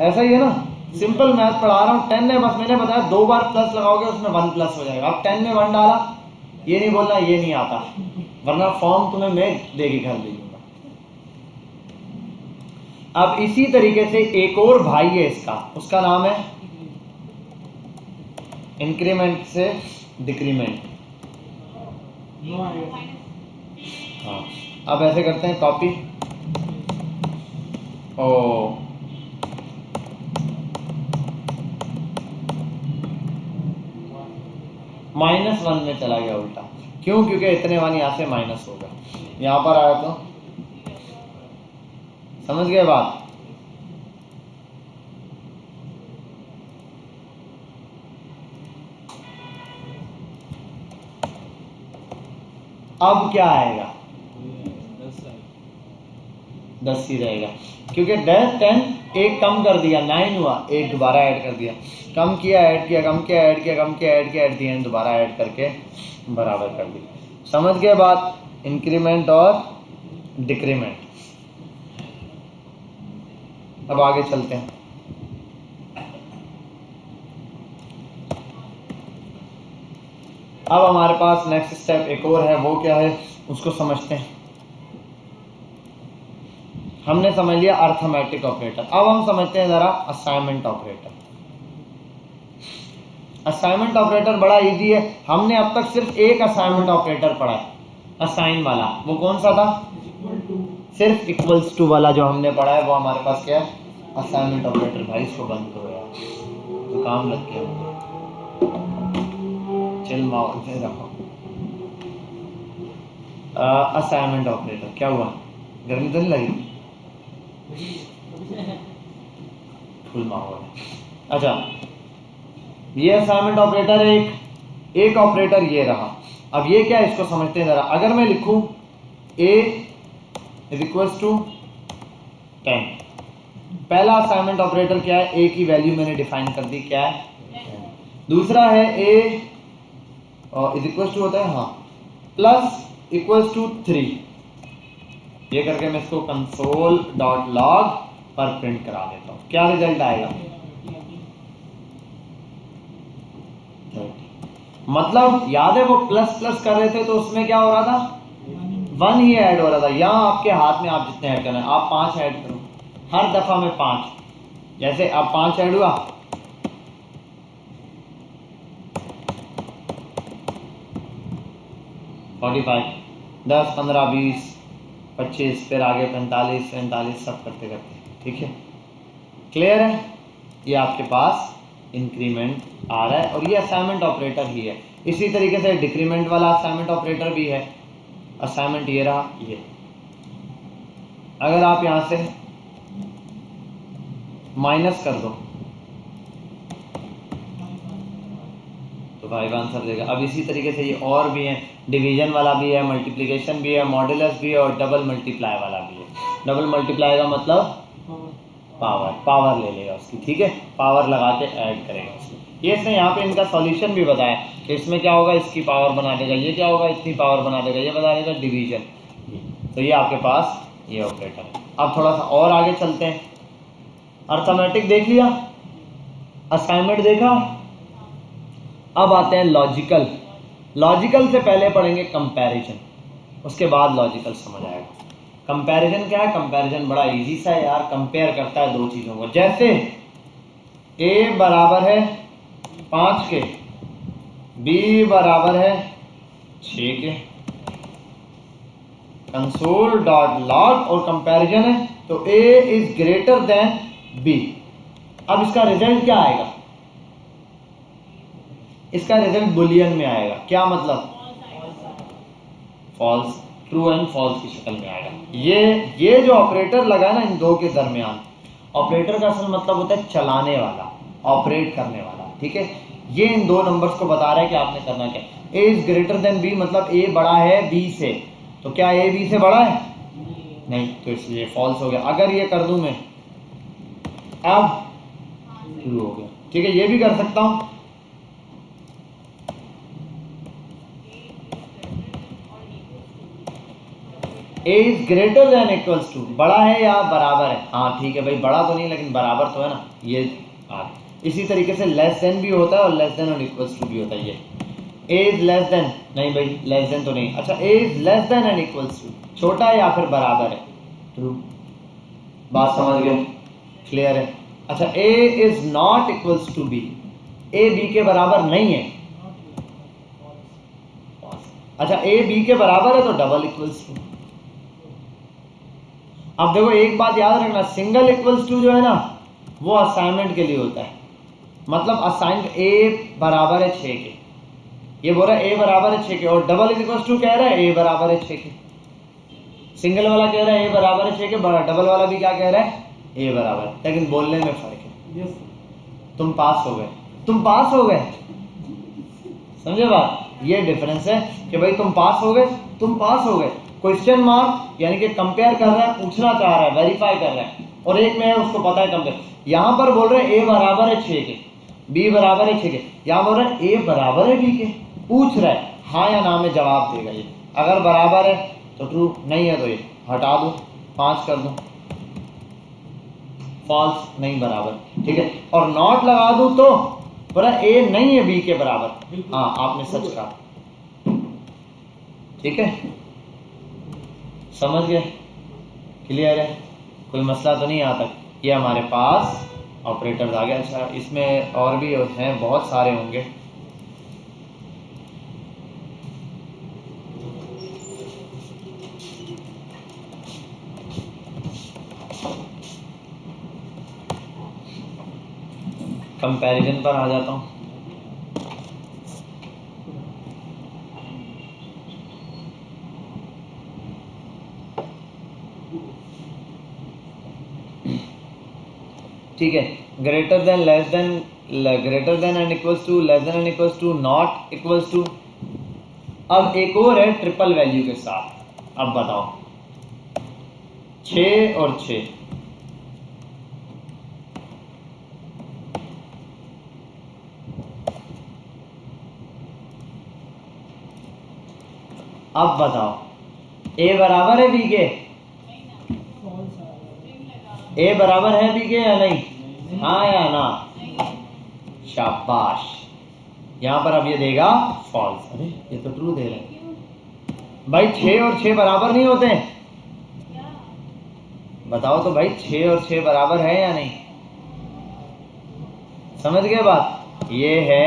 ऐसा ही है ना, सिंपल मैथ पढ़ा रहा हूँ। 10 में बस मैंने बताया 2 बार प्लस लगाओगे उसमें 1 प्लस हो जाएगा। अब 10 में 1 डाला, ये नहीं बोलना ये नहीं आता, वरना फॉर्म तुम्हें मैं देके घर दे दूंगा। अब इसी तरीके से एक और भाई है इसका, उसका नाम है इंक्रीमेंट से डिक्रीमेंट। हाँ, अब ऐसे करते हैं कॉपी, ओ -1 में चला गया उल्टा। क्यों? क्योंकि इतने 1 यहाँ से माइनस होगा, यहाँ पर आया तो समझ गए बात? अब क्या आएगा? 10 ही रहेगा, क्योंकि 10 एक कम कर दिया 9 हुआ, एक दोबारा ऐड कर दिया, कम किया ऐड किया, कम किया ऐड किया, कम किया ऐड किया, एट दी एंड दोबारा ऐड करके बराबर कर दिया। समझ गए बात? इंक्रीमेंट और डिक्रीमेंट। अब आगे चलते हैं। अब हमारे पास नेक्स्ट स्टेप एक और है, वो क्या है उसको समझते हैं। हमने समझ लिया अर्थमेटिक ऑपरेटर, अब हम समझते हैं जरा असाइनमेंट ऑपरेटर। असाइनमेंट ऑपरेटर बड़ा इजी है, हमने अब तक सिर्फ एक असाइनमेंट ऑपरेटर पढ़ा है, असाइन वाला। वो कौन सा था? सिर्फ इक्वल्स टू वाला जो हमने पढ़ा है वो हमारे पास क्या है? Assignment operator. भाई इसको बंद करो यार, तो काम लग गया, चिल माहौल में रहो। असाइनमेंट ऑपरेटर क्या हुआ? गर्मी तो नहीं लगी? फुल माहौल। अच्छा, ये असाइनमेंट ऑपरेटर एक ऑपरेटर ये रहा। अब ये क्या है इसको समझते हैं जरा। अगर मैं लिखूं a इज इक्वल्स टू 10, पहला असाइनमेंट ऑपरेटर क्या है? a की वैल्यू मैंने डिफाइन कर दी, क्या है? दूसरा है a इज इक्वल्स टू होता है, हाँ, प्लस इक्वल्स टू 3। ये करके मैं इसको console.log पर प्रिंट करा देता हूँ। क्या रिजल्ट आएगा? मतलब याद है वो प्लस प्लस कर रहे थे तो उसमें क्या हो रहा था? 1 ही ऐड हो रहा था। यहाँ आपके हाथ में, आप जितने ऐड करना है, आप 5 ऐड करो, हर दफा में 5। जैसे अब 5 ऐड हुआ, $45, 10, 15, 20, 25, फिर आगे 45, 45 सब करते करते, ठीक है? क्लियर है? ये आपके पास इंक्रीमेंट आ रहा है और ये असाइनमेंट ऑपरेटर ही है। इसी तरीके से डिक्रीमेंट वाला असाइनमेंट ऑपरेटर भी है। असाइनमेंट ये रहा, ये अगर आप यहाँ से माइनस कर दो तो 5 आंसर देगा। अब इसी तरीके से ये और भी हैं, डिवीजन वाला भी है, मल्टीप्लिकेशन भी है, मॉड्यूलस भी है और डबल मल्टीप्लाई वाला भी है। डबल मल्टीप्लाई का मतलब पावर ले लेगा उसकी, ठीक है? पावर लगा के ऐड करेगा उसमें। ये इसने यहाँ पे इनका सॉल्यूशन भी बताया कि इसमें क्या होगा, इसकी पावर बना देगा, ये क्या होगा, इतनी पावर बना देगा, ये बता देगा डिवीजन। तो ये आपके पास ये ऑपरेटर है। अब थोड़ा सा और आगे चलते हैं। अर्थमेटिक देख लिया, असाइनमेंट देखा, अब आते हैं लॉजिकल। लॉजिकल से पहले पढ़ेंगे कंपैरिजन, उसके बाद लॉजिकल समझ आएगा। कंपैरिजन क्या है? कंपैरिजन बड़ा इजी सा है यार, कंपेयर करता है दो चीज़ों को। जैसे a बराबर है 5 के, b बराबर है 6 के, console.log और कंपैरिजन है तो a is greater then b। अब इसका रिजल्ट क्या आएगा? इसका रिजल्ट बुलियन में आएगा। क्या मतलब? फॉल्स, ट्रू एंड फॉल्स की शक्ल में आएगा। ये जो ऑपरेटर लगा है ना इन दो के दरमियान, ऑपरेटर का असल मतलब होता है चलाने वाला, ऑपरेट करने वाला, ठीक है। ये इन दो नंबर्स को बता रहा है कि आपने करना क्या। ए इज ग्रेटर देन बी मतलब ए बड़ा है बी से, तो क्या ए बी से बड़ा है? नहीं, तो इसलिए फॉल्स हो गया। अगर ये कर दूं मैं, अब ट्रू हो गया, ठीक है। ये भी कर सकता हूं, a is greater than equals to, बड़ा है या बराबर है? हाँ ठीक है भाई, बड़ा तो नहीं लेकिन बराबर तो है ना, ये इसी तरीके से लेस देन भी होता है और लेस देन और इक्वल्स टू भी होता है। ये ए इज लेस देन, नहीं भाई लेस देन तो नहीं। अच्छा, a is less than and equals to, छोटा है या फिर बराबर है? ट्रू। बात समझ गए? क्लियर है? अच्छा, a is not equals to b, a b के बराबर नहीं है। अच्छा, ए बी के बराबर है तो डबल इक्वल्स टू। अब देखो एक बात याद रखना, सिंगल इक्वल्स टू जो है ना वो असाइनमेंट के लिए होता है। मतलब असाइंड ए बराबर है 6 के, ये बोल रहा है ए बराबर है 6 के, और डबल इक्वल्स टू कह रहा है ए बराबर है 6 के। सिंगल वाला कह रहा है ए बराबर है 6 के, डबल वाला भी क्या कह रहा है? ए बराबर, लेकिन बोलने में फर्क है। तुम पास हो गए, तुम पास हो गए, समझे बात? ये डिफरेंस है कि भाई तुम पास हो गए, तुम पास हो गए। क्वेश्चन मार्क यानी कि कंपेयर कर रहा है, पूछना चाह रहा है, वेरीफाई कर रहा है, और एक में है उसको पता है कंपेयर। यहां पर बोल रहे हैं ए बराबर है 6 के, बी बराबर है 6 के, यहां बोल रहे हैं ए बराबर है बी के, पूछ रहा है हाँ या ना में जवाब देगा। ये अगर बराबर है तो ट्रू, नहीं है तो ये हटा दो, 5 कर दूं, फॉल्स, नहीं बराबर, ठीक है। और नॉट लगा दूं तो बोला ए नहीं है बी के बराबर, हाँ आपने सच कहा, ठीक है। समझ गए? क्लियर है? कोई मसला तो नहीं यहाँ तक? ये हमारे पास ऑपरेटर्स आ गए। अच्छा, इसमें और भी हैं, बहुत सारे होंगे। कंपैरिजन पर आ जाता हूँ। ठीक है, greater than, less than, greater than and equals to, less than and equals to, not equals to. अब एक और है ट्रिपल वैल्यू के साथ। अब बताओ, 6 और 6, अब बताओ ए बराबर है बी के? ए बराबर है बी के या नहीं? हाँ या ना? शाबाश। यहां पर अब ये देगा फॉल्स। अरे ये तो ट्रू दे रहे हैं भाई। 6 और 6 बराबर नहीं होते हैं? बताओ तो भाई, 6 और 6 बराबर है या नहीं? समझ गए बात? ये है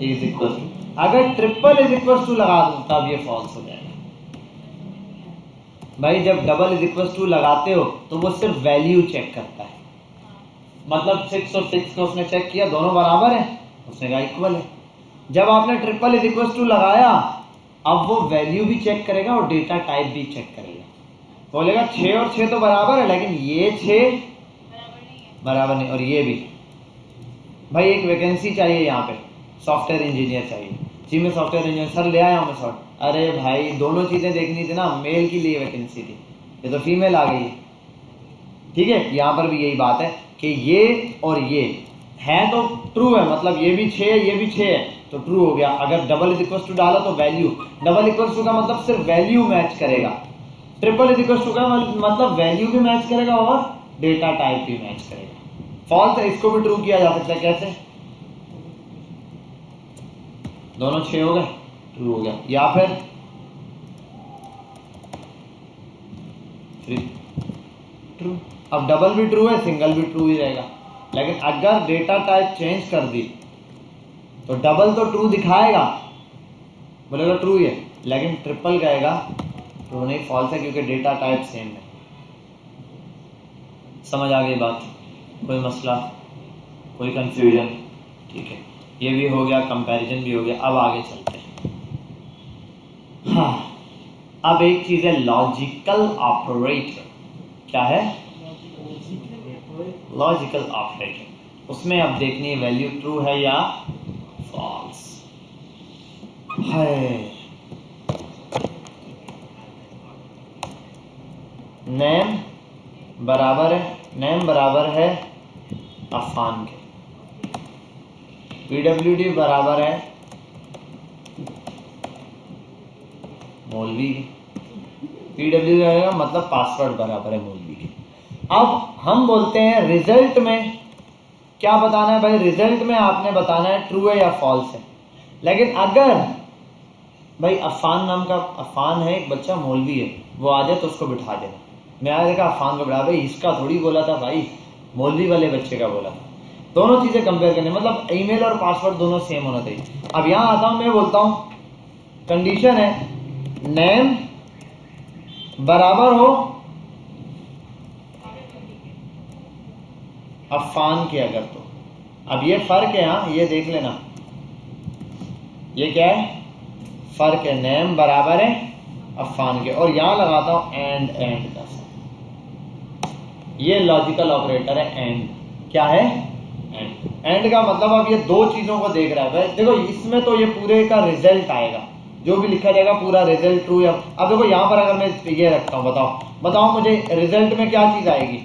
इज इक्वल टू। अगर ट्रिपल इज इक्वल टू लगा दूं तब ये फॉल्स हो जाएगा भाई। जब डबल इज इक्वल टू लगाते हो तो वो सिर्फ वैल्यू चेक करता है। मतलब 6 और 6 को उसने चेक किया, दोनों बराबर है, उसने कहा इक्वल है। जब आपने ट्रिपल इज इक्वल टू लगाया, अब वो वैल्यू भी चेक करेगा और डेटा टाइप भी चेक करेगा। बोलेगा 6 और 6 तो बराबर है, लेकिन ये 6 बराबर नहीं, और ये भी। भाई एक वैकेंसी चाहिए यहाँ पे, सॉफ्टवेयर इंजीनियर चाहिए जी। मैं सॉफ्टवेयर इंजीनियर सर ले आया हूँ मैं सॉफ्ट। अरे भाई दोनों चीज़ें देखनी थी ना, मेल के लिए वैकेंसी थी, ये तो फीमेल आ गई है, ठीक है। यहाँ पर भी यही बात है कि ये और ये है तो ट्रू है, मतलब ये भी 6 है ये भी 6 है तो ट्रू हो गया। अगर डबल इज इक्वल टू डाला तो वैल्यू, डबल इक्वल टू का मतलब सिर्फ वैल्यू मैच करेगा, ट्रिपल इज इक्वल टू का मतलब वैल्यू भी मैच करेगा और डेटा टाइप भी मैच करेगा। फॉल्स है, इसको भी ट्रू किया जा सकता है। कैसे? दोनों 6 हो गए, ट्रू हो गया। या फिर ट्रू। अब डबल भी ट्रू है, सिंगल भी ट्रू ही रहेगा। लेकिन अगर डेटा टाइप चेंज कर दी तो डबल तो ट्रू दिखाएगा, बोलेगा ट्रू है, लेकिन ट्रिपल कहेगा ट्रू नहीं, फॉल्स है, क्योंकि डेटा टाइप सेम है। समझ आ गई बात? कोई मसला, कोई कंफ्यूजन? ठीक है। ये भी हो गया, कंपैरिजन भी हो गया। अब आगे चलते हैं। हाँ, अब एक चीज है लॉजिकल ऑपरेटर। क्या है? Logical operator. उसमें अब देखनी है वैल्यू ट्रू है या फॉल्स है। नेम बराबर है अफान के, PWD बराबर है मौलवी के। PWD आएगा मतलब पासवर्ड बराबर है मौलवी के। अब हम बोलते हैं रिजल्ट में क्या बताना है भाई? रिजल्ट में आपने बताना है ट्रू है या फॉल्स है। लेकिन अगर भाई अफान नाम का अफान है एक बच्चा, मौलवी है, वो आ जाए तो उसको बिठा देना। मैं आया देखा अफान को बिठा, भाई इसका थोड़ी बोला था भाई, मौलवी वाले बच्चे का बोला था। दोनों चीज़ें कंपेयर करने, मतलब ईमेल और पासवर्ड दोनों सेम होना चाहिए। अब यहाँ आता हूँ, मैं बोलता हूँ कंडीशन है नेम बराबर हो अफान के अगर, तो अब ये फर्क है। हाँ, ये देख लेना, ये क्या है? फर्क है। नेम बराबर है अफान के, और यहां लगाता हूं एंड का साइन। ये लॉजिकल ऑपरेटर है एंड। क्या है? एंड का मतलब अब ये दो चीजों को देख रहा है भाई। देखो इसमें तो ये पूरे का रिजल्ट आएगा, जो भी लिखा जाएगा पूरा रिजल्ट ट्रू या। अब देखो यहाँ पर अगर मैं ये रखता हूँ, बताओ मुझे रिजल्ट में क्या चीज आएगी?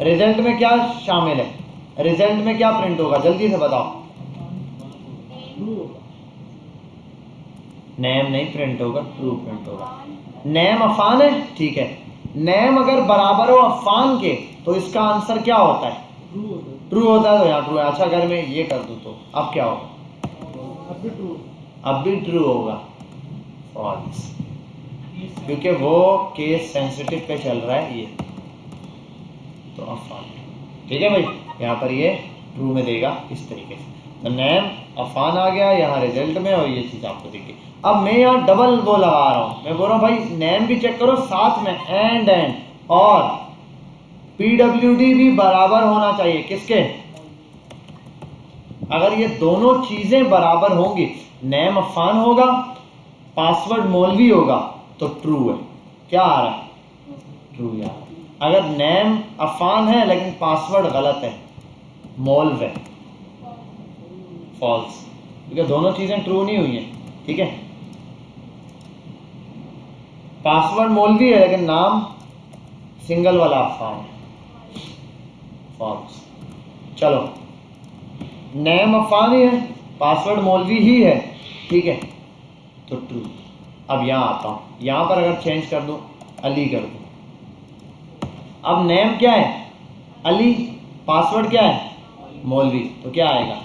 रिजल्ट में क्या शामिल है? रिजल्ट में क्या प्रिंट होगा? जल्दी से बताओ। नेम नहीं प्रिंट होगा, ट्रू प्रिंट होगा। नेम अफान है, ठीक है। नेम अगर बराबर हो अफान के तो इसका आंसर क्या होता है? ट्रू होता है। तो यहाँ ट्रू है। अच्छा अगर मैं ये कर दूं तो अब क्या होगा? अब भी ट्रू होगा, फॉल्स, क्योंकि वो केस सेंसिटिव पे चल रहा है ये, तो अफान। ठीक है भाई, यहाँ पर ये ट्रू में देगा इस तरीके से। तो नेम अफान आ गया यहाँ रिजल्ट में, और ये चीज़ आपको देखिए। अब मैं यहाँ डबल वो लगा रहा हूँ, मैं बोल रहा हूँ भाई नेम भी चेक करो साथ में एंड और PWD भी बराबर होना चाहिए। किसके? अगर ये दोनों चीजें बराबर होंगी, नेम अफान होगा, पासवर्ड मौलवी होगा, तो ट्रू है। क्या आ रहा है? ट्रू यार। अगर नेम अफान है लेकिन पासवर्ड गलत है, मौलव है, फॉल्स, क्योंकि दोनों चीजें ट्रू नहीं हुई हैं। ठीक है, पासवर्ड मौलवी है लेकिन नाम सिंगल वाला अफान है, फॉल्स। चलो, नेम अफान ही है, पासवर्ड मौलवी ही है, ठीक है, तो ट्रू। अब यहाँ आता हूँ, यहाँ पर अगर चेंज कर दूँ, अली कर दूँ, अब नेम क्या है? अली, पासवर्ड क्या है? मौलवी, तो क्या आएगा?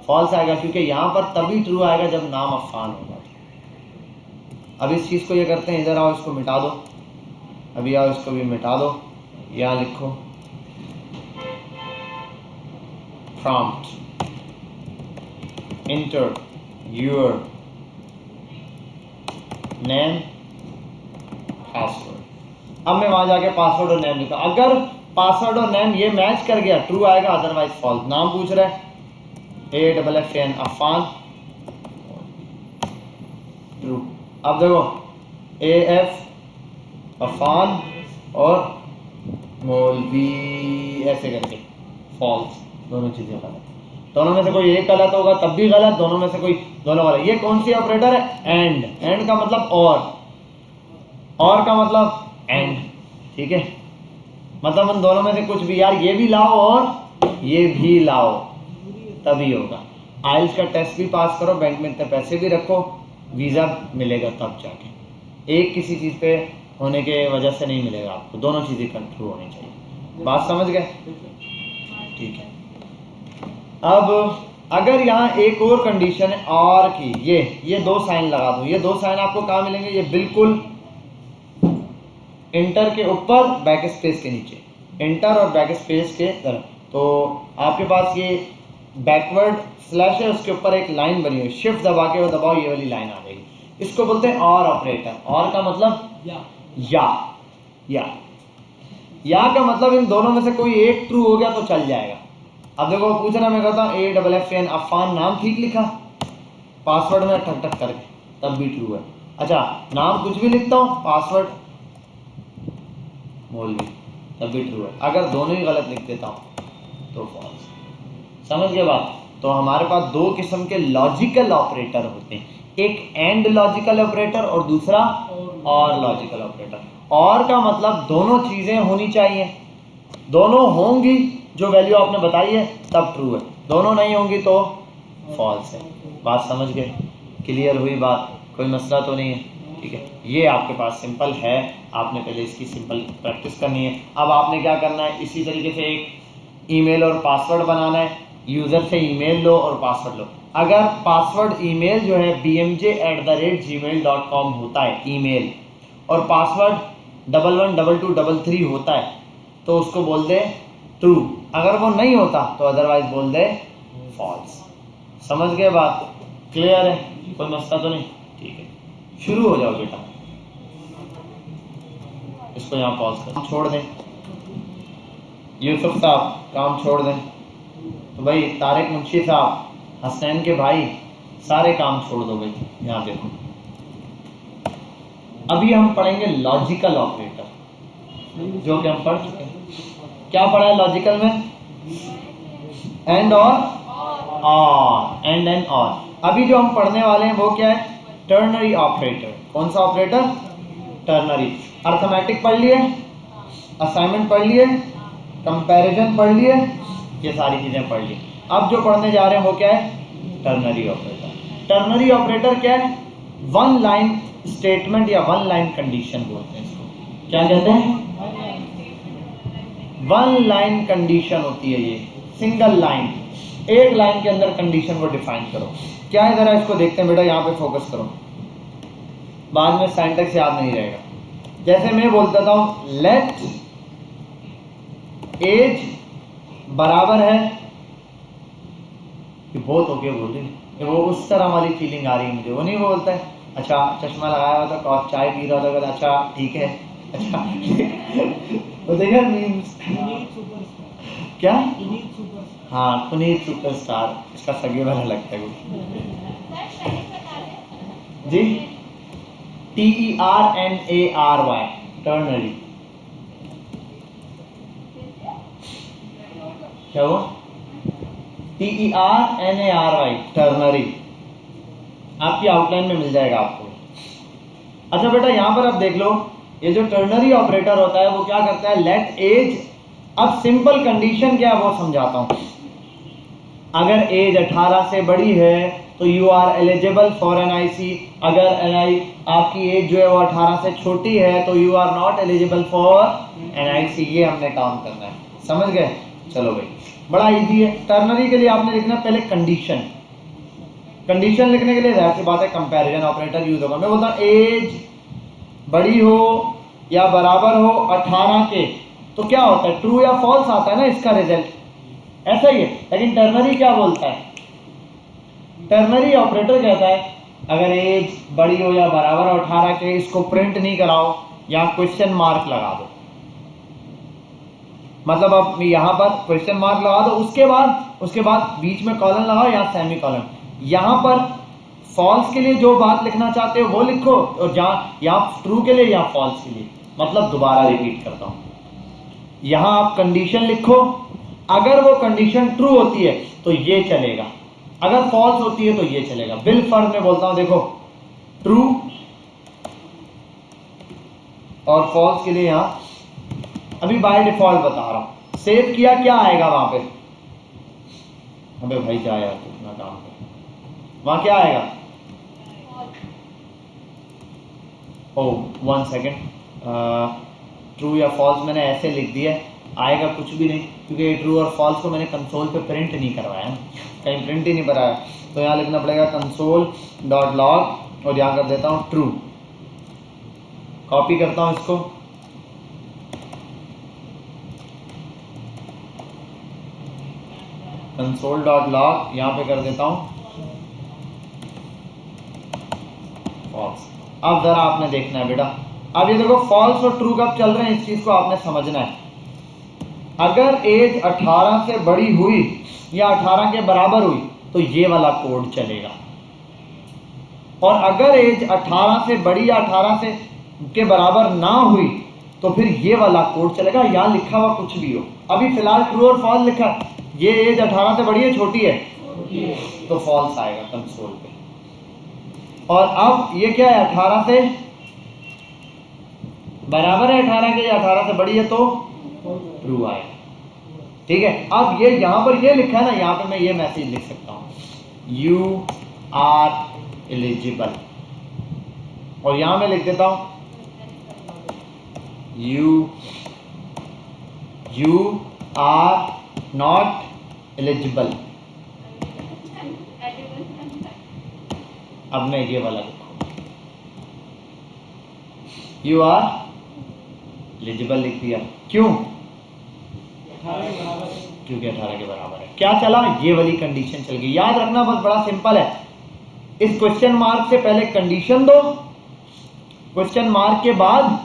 फॉल्स आएगा, क्योंकि यहाँ पर तभी ट्रू आएगा जब नाम अफान होगा। अब इस चीज़ को ये करते हैं, इधर आओ, इसको मिटा दो, अभी आओ इसको भी मिटा दो। यहाँ लिखो prompt enter your name password। अब मैं वहां जाके पासवर्ड और नेम लिखा, अगर पासवर्ड और नेम ये मैच कर गया ट्रू आएगा, अदरवाइज फॉल्स। नाम पूछ रहा है AFFAN अफान, ट्रू। अब देखो AF अफान और मौलवी ऐसे करके फॉल्स, दोनों चीजें गलत। दोनों में से कोई एक गलत होगा तब भी गलत, दोनों में से कोई दोनों गलत। ये कौन सी ऑपरेटर है? एंड। एंड का मतलब और का मतलब एंड। ठीक है, मतलब उन दोनों में से कुछ भी, यार ये भी लाओ और ये भी लाओ तभी होगा। आइल्स का टेस्ट भी पास करो, बैंक में इतने पैसे भी रखो, वीज़ा मिलेगा तब जाके। एक किसी चीज़ पे होने के वजह से नहीं मिलेगा आपको, दोनों चीज़ें कंट्रोल होनी चाहिए। बात समझ गए? ठीक है। अब अगर यहाँ एक और कंडीशन है और की, ये दो साइन लगा दूँ, ये दो साइन आपको कहाँ मिलेंगे? ये बिल्कुल इंटर के ऊपर, बैक स्पेस के नीचे, इंटर और बैक स्पेस के तरफ। तो आपके पास ये बैकवर्ड स्लैश है, उसके ऊपर एक लाइन बनी हुई, शिफ्ट दबा के वो दबाओ, ये वाली लाइन आ जाएगी। इसको बोलते हैं और ऑपरेटर। और का मतलब या का मतलब इन दोनों में से कोई एक ट्रू हो गया तो चल जाएगा। अब देखो पूछ रहा, मैं कहता हूँ AFFAN अफान नाम ठीक लिखा, पासवर्ड में ठक ठक करके, तब भी ट्रू है। अच्छा नाम कुछ भी लिखता हूँ, पासवर्ड मौलवी, तब भी ट्रू है। अगर दोनों ही गलत लिख देता हूँ तो फॉल्स। समझ गए बात? तो हमारे पास दो किस्म के लॉजिकल ऑपरेटर होते हैं, एक एंड लॉजिकल ऑपरेटर और दूसरा और लॉजिकल ऑपरेटर। और का मतलब दोनों चीजें होनी चाहिए, दोनों होंगी जो वैल्यू आपने बताई है तब ट्रू है, दोनों नहीं होंगी तो फॉल्स है। बात समझ गए? क्लियर हुई बात? कोई मसला तो नहीं है? ठीक है, ये आपके पास सिंपल है, आपने पहले इसकी सिंपल प्रैक्टिस करनी है। अब आपने क्या करना है, इसी तरीके से एक ईमेल और पासवर्ड बनाना है। यूज़र से ईमेल लो और पासवर्ड लो। अगर पासवर्ड ईमेल जो है bmj@gmail.com होता है ईमेल, और पासवर्ड 112233 होता है, तो उसको बोल दे ट्रू। अगर वो नहीं होता तो अदरवाइज बोल दे फॉल्स। समझ गए बात? क्लियर है? कोई मसला तो नहीं? ठीक है, शुरू हो जाओ बेटा। इसको यहाँ पॉज कर छोड़ दें। यूसुफ साहब काम छोड़ दें। तो भाई तारिक मुंशी साहब, हसनैन के भाई, सारे काम छोड़ दो भाई। यहाँ देखो, अभी हम पढ़ेंगे लॉजिकल ऑपरेटर, जो कि हम पढ़ चुके हैं। क्या पढ़ा है लॉजिकल में? एंड और, एंड एंड और। अभी जो हम पढ़ने वाले हैं वो क्या है? Ternary operator. कौन सा ऑपरेटर? टर्नरी। अर्थमेटिक पढ़ लिए, असाइनमेंट पढ़ लिए, कंपैरिजन पढ़ लिए, ये सारी चीजें पढ़ ली। अब जो पढ़ने जा रहे हैं वो क्या है? Ternary operator. टर्नरी ऑपरेटर क्या है? वन लाइन स्टेटमेंट या वन लाइन कंडीशन बोलते हैं इसको। क्या कहते हैं? वन लाइन कंडीशन होती है ये, सिंगल लाइन, एक लाइन के अंदर कंडीशन को डिफाइन करो। क्या है, जरा इसको देखते हैं बेटा, यहाँ पे फोकस करो, बाद में सिंटैक्स याद नहीं रहेगा। जैसे मैं बोलता था लेट एज बराबर है, कि बहुत हो गया बोल रही, वो उस तरह वाली फीलिंग आ रही है मुझे। वो नहीं बोलता है अच्छा चश्मा लगाया हुआ था, कॉफ चाय पी रहा था, अच्छा ठीक है, अच्छा वो देखा मीम्स क्या? हाँ पुनीत सुपरस्टार, इसका सगे वाला लगता है वो जी। TERNARY ternary. क्या वो? TERNARY टर्नरी, आपकी आउटलाइन में मिल जाएगा आपको। अच्छा बेटा यहाँ पर आप देख लो, ये जो टर्नरी ऑपरेटर होता है वो क्या करता है? Let age. अब सिंपल कंडीशन क्या है वो समझाता हूँ। अगर एज 18 से बड़ी है तो you are eligible for NIC। अगर आपकी एज जो है वो 18 से छोटी है तो you are not eligible for NIC। ये हमने काम करना है, समझ गए? चलो भाई, बड़ा इजी है। टर्नरी के लिए आपने लिखना पहले कंडीशन। कंडीशन लिखने के लिए जाहिर सी बात है कंपैरिजन ऑपरेटर यूज होगा। मैं बोलता हूँ एज बड़ी हो या बराबर हो 18 के, तो क्या होता है? ट्रू या फॉल्स आता है ना इसका रिजल्ट, ऐसा ही है। लेकिन टर्नरी क्या बोलता है? टर्नरी ऑपरेटर कहता है अगर एज बड़ी हो या बराबर हो 18 के, इसको प्रिंट नहीं कराओ, या क्वेश्चन मार्क लगा दो। मतलब आप यहाँ पर क्वेश्चन मार्क लगा दो, उसके बाद बीच में कॉलन लगाओ या सेमी कॉलन। यहाँ पर फॉल्स के लिए जो बात लिखना चाहते हो वो लिखो, और जहाँ या ट्रू के लिए या फॉल्स के लिए। मतलब दोबारा रिपीट करता हूँ, यहाँ आप कंडीशन लिखो, अगर वो कंडीशन ट्रू होती है तो ये चलेगा, अगर फॉल्स होती है तो ये चलेगा। बिल फर्ज में बोलता हूँ, देखो ट्रू और फॉल्स के लिए यहाँ अभी बाय डिफॉल्ट बता रहा हूँ। सेव किया, क्या आएगा वहां पे? अबे भाई क्या यार, कितना काम कर, वहां क्या आएगा? ओह 1 सेकेंड, ट्रू या फॉल्स मैंने ऐसे लिख दिया, आएगा कुछ भी नहीं, क्योंकि ट्रू और फॉल्स को मैंने कंसोल पे प्रिंट नहीं करवाया ना, कहीं प्रिंट ही नहीं कराया। तो यहाँ लिखना पड़ेगा console.log और यहाँ कर देता हूँ ट्रू। कॉपी करता हूँ इसको, console.log यहाँ पे कर देता हूँ फॉल्स। अब जरा आपने देखना है बेटा, अब ये देखो फॉल्स और ट्रू कब चल रहे हैं, इस चीज को आपने समझना है। अगर एज 18 से बड़ी हुई या 18 के बराबर हुई तो ये वाला कोड चलेगा, और अगर एज 18 से बड़ी या 18 से के बराबर ना हुई तो फिर ये वाला कोड चलेगा, यहाँ लिखा हुआ कुछ भी हो। अभी फिलहाल ट्रू और फॉल्स लिखा है, ये एज 18 से बड़ी है छोटी है, तो फॉल्स आएगा कंसोल पे। और अब ये क्या है, 18 से बराबर है 18 के या 18 से बड़ी है तो ट्रू आएगा। ठीक है, अब ये यहाँ पर ये लिखा है ना, यहाँ पे मैं ये मैसेज लिख सकता हूँ, यू आर एलिजिबल, और यहाँ मैं लिख देता हूँ यू आर नॉट एलिजिबल। अब मैं ये वाला लिखूँ, यू आर एलिजिबल लिख दिया, क्यों? क्योंकि 18 के बराबर है। क्या चला, ये वाली कंडीशन चल गई। याद रखना बस बड़ा सिंपल है, इस क्वेश्चन मार्क से पहले कंडीशन दो, क्वेश्चन मार्क के बाद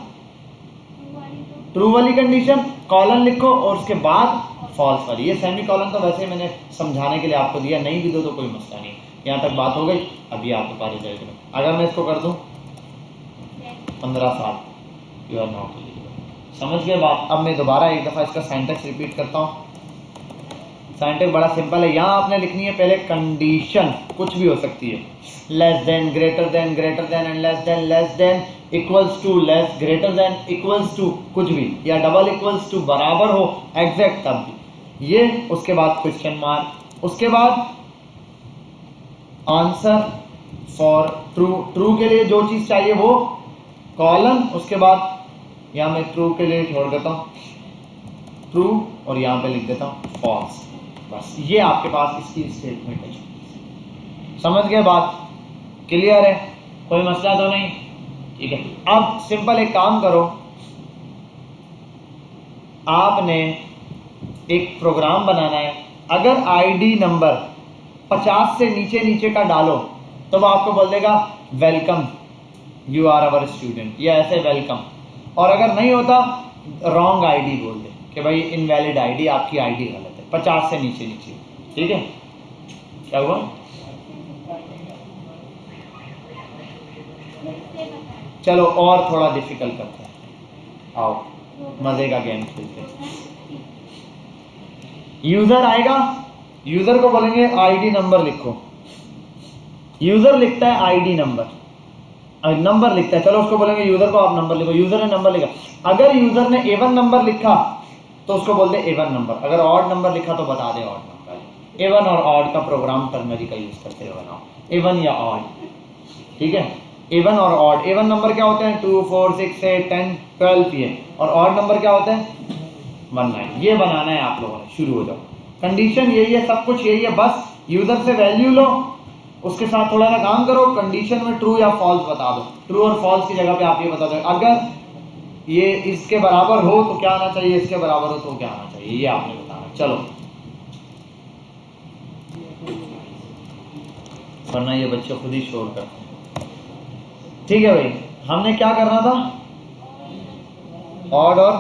ट्रू वाली कंडीशन, कॉलन लिखो और उसके बाद फॉल्स वाली। ये सेमी कॉलन तो वैसे मैंने समझाने के लिए आपको दिया, नहीं भी दो तो कोई मसला नहीं। यहाँ तक बात हो गई। अभी आपके पास रिजल्ट में अगर मैं इसको कर दूं 15 साल, यू आर नॉट एलिजिबल। समझ गए बात? अब मैं दोबारा एक दफ़ा इसका सिंटैक्स रिपीट करता हूँ। सिंटैक्स बड़ा सिंपल है, यहाँ आपने लिखनी है पहले कंडीशन, कुछ भी हो सकती है, less than, greater than and less than, equals to, less, greater than, equals to, कुछ भी, या डबल इक्वल्स टू, बराबर हो, एग्जैक्ट, तब भी ये। उसके बाद क्वेश्चन मार्क, उसके बाद आंसर फॉर ट्रू, ट्रू के लिए जो चीज़ चाहिए वो कॉलन, उसके बाद यहाँ मैं ट्रू के लिए छोड़ देता हूँ ट्रू और यहाँ पे लिख देता हूँ फॉल्स। बस ये आपके पास इसकी स्टेटमेंट है। समझ गए बात? क्लियर है? कोई मसला तो नहीं? ठीक है, अब सिंपल एक काम करो, आपने एक प्रोग्राम बनाना है। अगर आईडी नंबर 50 से नीचे का डालो तो वो आपको बोल देगा welcome, you are our student, या ऐसे वेलकम। और अगर नहीं होता रॉन्ग आईडी बोल दे कि भाई इनवैलिड आईडी, आपकी आईडी गलत है, 50 से नीचे। ठीक है, क्या हुआ? चलो और थोड़ा डिफिकल्ट करते हैं, आओ मजे का गेम खेलते हैं। यूजर आएगा, यूजर को बोलेंगे आईडी नंबर लिखो, यूजर लिखता है आईडी नंबर लिखता है, चलो उसको बोलेंगे यूजर को आप नंबर लिखो, यूजर ने नंबर लिखा। अगर यूजर ने A1 नंबर लिखा तो उसको बोल दे A1 नंबर, अगर ऑड नंबर लिखा तो बता दे ऑड नंबर। A1 और ऑड का प्रोग्राम टर्नरी का यूज करते हुए बनाओ, A1 या ऑड। ठीक है, A1 और ऑड। A1 नंबर क्या होते हैं? 2 4 6 8 10 12 ये, और ऑड नंबर क्या होते हैं? 1 9। ये बनाना है आप लोगों ने, शुरू हो जाओ। कंडीशन यही है, सब कुछ यही है, बस यूजर से वैल्यू लो, उसके साथ थोड़ा सा काम करो, कंडीशन में ट्रू या फॉल्स बता दो। ट्रू और फॉल्स की जगह पे आप ये बता दो, अगर ये इसके बराबर हो तो क्या आना चाहिए, इसके बराबर हो तो क्या आना चाहिए, ये आपने बताना। चलो, वरना ये बच्चे खुद ही शोर करते हैं। ठीक है भाई, हमने क्या करना था? ऑड और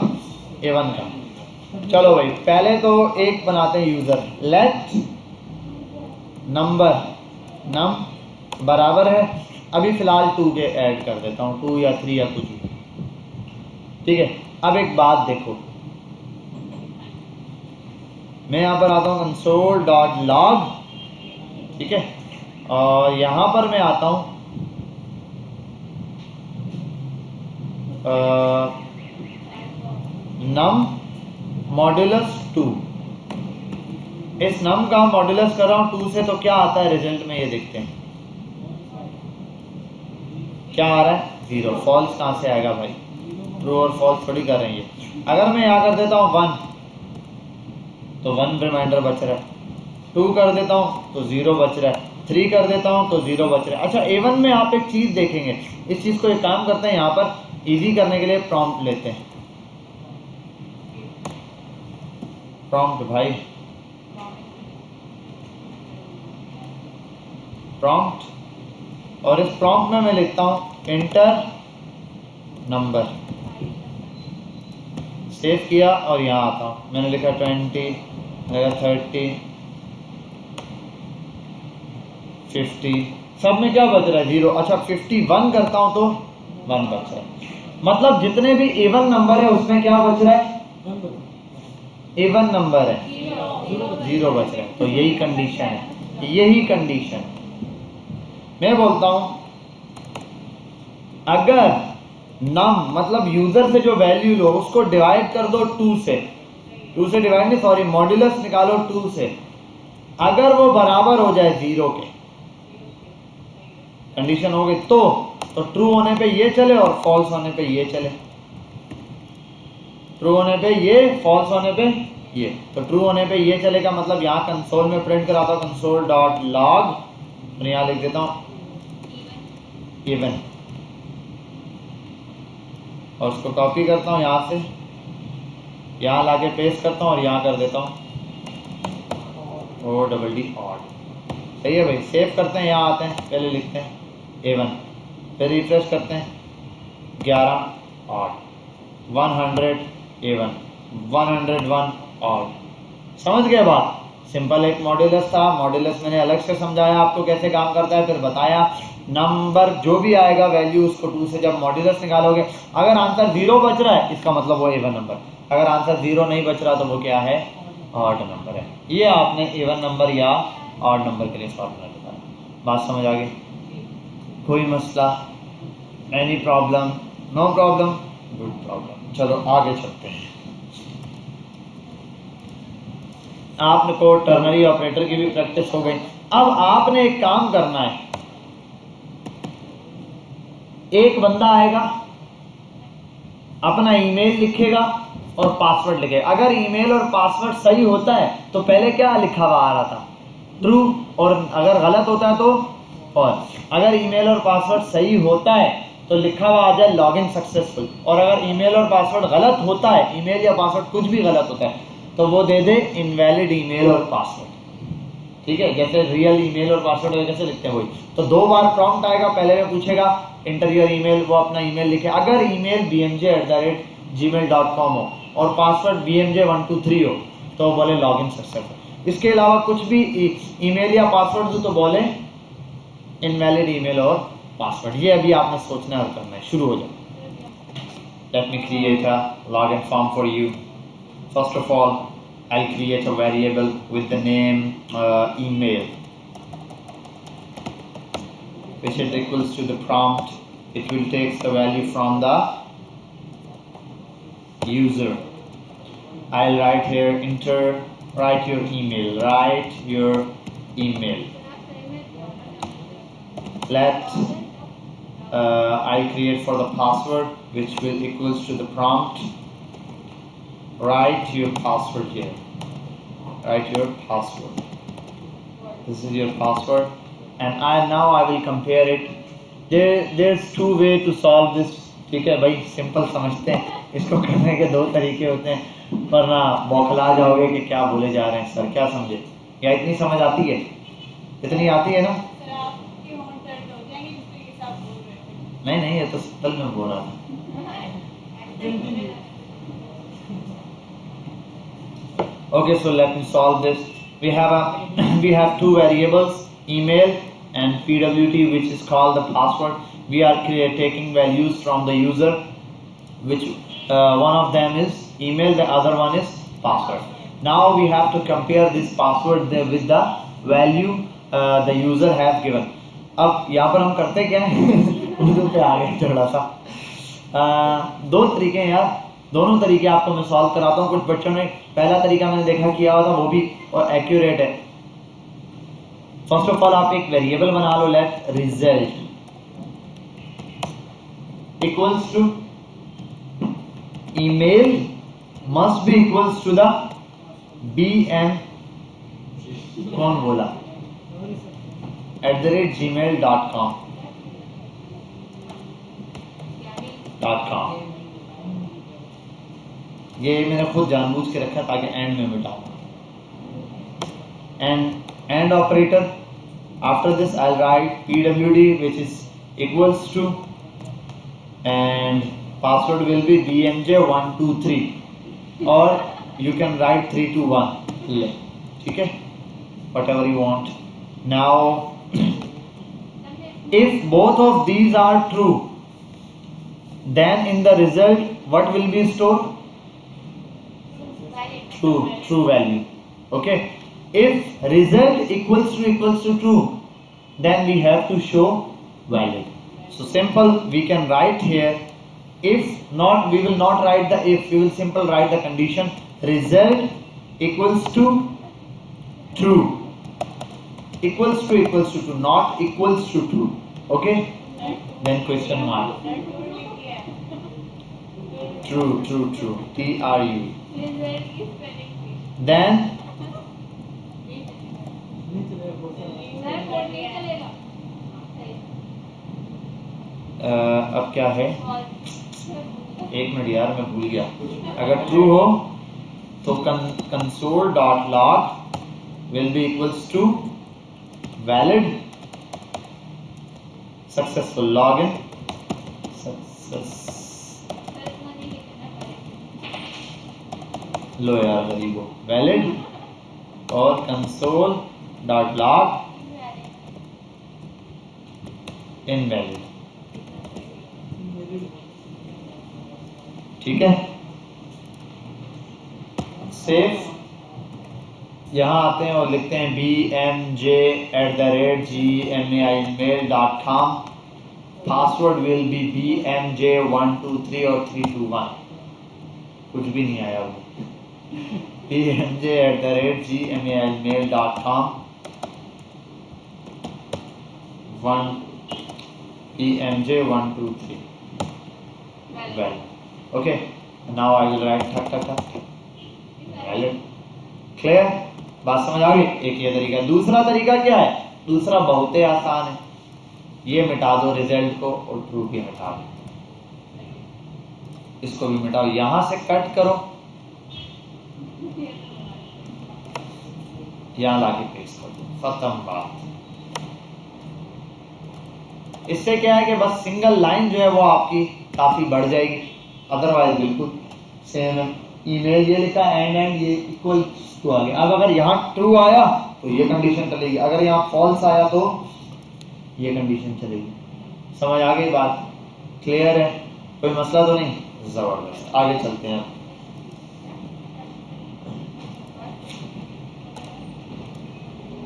A1 का। चलो भाई, पहले तो एक बनाते हैं यूजर, लेट नंबर नम बराबर है, अभी फिलहाल 2 के ऐड कर देता हूँ, 2 या 3 या कुछ भी। ठीक है, अब एक बात देखो, मैं यहाँ पर आता हूँ console.log, ठीक है, और यहाँ पर मैं आता हूँ num मॉड्यूलस 2। इस नम का मॉड्यूलस कर रहा हूँ 2 से, तो क्या आता है रिजल्ट में, ये देखते हैं क्या आ रहा है, 0। फॉल्स कहाँ से आएगा भाई, ट्रू और फॉल्स थोड़ी कर रहे हैं। अगर मैं यहाँ कर देता हूँ 1 तो 1 रिमाइंडर बच रहा है, 2 कर देता हूँ तो 0 बच रहा है, 3 कर देता हूँ तो 0 बच रहा है। अच्छा, A1 में आप एक चीज़ देखेंगे, इस चीज़ को एक काम करते हैं, यहाँ पर इजी करने के लिए प्रॉम्प्ट लेते हैं। प्रॉम्प्ट भाई, प्रॉम्प्ट, और इस प्रॉम्प्ट में मैं लिखता हूँ इंटर नंबर सेव किया और यहाँ आता हूँ, मैंने लिखा 20, लगा 30, 50, सब में क्या बच रहा है 0। अच्छा 51 करता हूँ तो 1 बच रहा है, मतलब जितने भी इवन नंबर है उसमें क्या बच रहा है, इवन नंबर है 0 बच रहा है। तो यही कंडीशन है, यही कंडीशन मैं बोलता हूँ। अगर नम मतलब यूजर से जो वैल्यू लो उसको डिवाइड कर दो 2 से, 2 से डिवाइड नहीं सॉरी मॉड्यूलस निकालो 2 से, अगर वो बराबर हो जाए 0 के, कंडीशन हो गई तो ट्रू होने पे ये चले और फॉल्स होने पे ये चले, ट्रू होने पे ये, फॉल्स होने पे ये। तो ट्रू होने पे ये चलेगा, मतलब यहाँ कंसोल में प्रिंट कराता हूँ कंसोल डॉट लॉग और यहाँ लिख देता हूँ इवन और उसको कॉपी करता हूँ यहाँ से, यहाँ लाके पेस्ट करता हूँ और यहाँ कर देता हूँ ODD ऑड। सही है भाई, सेव करते हैं, यहाँ आते हैं, पहले लिखते हैं A1, फिर रिफ्रेश करते हैं 11 ऑड, 100 A1, 101 ऑड। समझ गए बात? सिंपल एक मॉड्यूलस था, मॉड्यूलस मैंने अलग से समझाया आपको कैसे काम करता है, फिर बताया नंबर जो भी आएगा वैल्यू उसको 2 से जब मॉड्यूलस निकालोगे, अगर आंसर 0 बच रहा है इसका मतलब वो इवन नंबर, अगर आंसर 0 नहीं बच रहा तो वो क्या है, ऑड नंबर है। ये आपने इवन नंबर या ऑड नंबर के लिए सॉल्व कर दिया। बात समझ आ गई? कोई मसला, any problem? No problem, good problem. चलो आगे चलते हैं। आपने को टर्नरी ऑपरेटर की भी प्रैक्टिस हो गई। अब आपने एक काम करना है, एक बंदा आएगा अपना ईमेल लिखेगा और पासवर्ड लिखेगा। अगर ईमेल और पासवर्ड सही होता है तो पहले क्या लिखा हुआ आ रहा था, ट्रू, और अगर गलत होता है तो फॉल्स। अगर ईमेल और पासवर्ड सही होता है तो लिखा हुआ आ जाए लॉगिन सक्सेसफुल, और अगर ईमेल और पासवर्ड गलत होता है, ईमेल या पासवर्ड कुछ भी गलत होता है तो वो दे दे इनवैलिड ईमेल और पासवर्ड। ठीक है, जैसे रियल ईमेल और पासवर्ड कैसे लिखते हैं वही। तो 2 बार प्रॉम्प्ट आएगा, पहले में पूछेगा इंटर योर ईमेल, वो अपना ईमेल लिखे। अगर ईमेल bmj@gmail.com हो और पासवर्ड bmj123 हो तो बोले लॉगिन सक्सेसफुल। इसके अलावा कुछ भी ईमेल या पासवर्ड हो तो बोले इनवैलिड ईमेल और पासवर्ड। ये अभी आपने सोचना है और करना है। शुरू हो जाए। Let me create a login form for you. First of all, I'll create a variable with the name email, which is equals to the prompt. It will take the value from the user. I'll write here enter, write your email, write your email. Let I'll create for the password, which will equals to the prompt. Write your password here. Write your password. This is your password, and now I will compare it. There's 2 way to solve this. ठीक है भाई, simple समझते हैं। इसको करने के 2 तरीके होते हैं, वरना बौखला जाओगे कि क्या बोले जा रहे हैं सर, क्या समझे? या इतनी समझ आती है? इतनी आती है ना? नहीं, ये तो सिंपल में बोल रहा था। Okay, so let me solve this. We have 2 variables, email and pwd, which is called the password. We are taking values from the user, which one of them is email, the other one is password. Now we have to compare this password with the value the user has given. अब यहाँ पर हम करते क्या है उर्दू पे आ गए थोड़ा सा। 2 तरीके हैं यार, दोनों तरीके आपको मैं सॉल्व कराता हूँ। कुछ बच्चों ने पहला तरीका मैंने देखा किया हुआ था, वो भी और एक्यूरेट है। फर्स्ट ऑफ ऑल आप एक वेरिएबल बना लो, let result equals to email must be equals to the bm, कौन बोला, @gmail.com। ये मैंने खुद जानबूझ के रखा ताकि एंड में मिटाऊं। And operator, after this I write pwd which is equals to, and password will be bmj123, और you can write 3 to 1 ले, ठीक है, whatever you want. Now if both of these are true, then in the result what will be stored? True value. Okay, if result equals to true, then we have to show valid. So simple, we can write here, if not, we will not write the if, we will simple write the condition result equals to true, equals to true, not equals to true. Okay, then question mark, true TRU, then अब क्या है, एक minute यार मैं भूल गया, अगर true हो तो console dot log will be equals to valid successful log in success, लो यार गरीबो, वैलिड और कंसोल डॉट लॉग इनवैलिड, ठीक है। सेव, यहाँ आते हैं और लिखते हैं bmj@gmail.com, password will be bmj123 और 321, कुछ भी नहीं आया वो, bmj@gmail.com, bmj123 well. Okay, now I will write valid. Clear? बात समझ आ गई? एक ये तरीका। दूसरा तरीका क्या है? दूसरा बहुत ही आसान है, ये मिटा दो रिजल्ट को और ट्रू भी मिटा दो, इसको भी मिटाओ, यहां से कट करो, यहां लाके पेस्ट कर दो, खत्म बात। इससे क्या है कि बस सिंगल लाइन जो है वो आपकी काफी बढ़ जाएगी, अदरवाइज बिल्कुल सेम है। ईमेल ये लिखा एंड ये इक्वल टू आ गया। अब अगर यहाँ ट्रू आया तो ये कंडीशन चलेगी, अगर यहाँ फॉल्स आया तो ये कंडीशन चलेगी। समझ आ गई बात? क्लियर है? कोई मसला तो नहीं? जबरदस्त, आगे चलते हैं।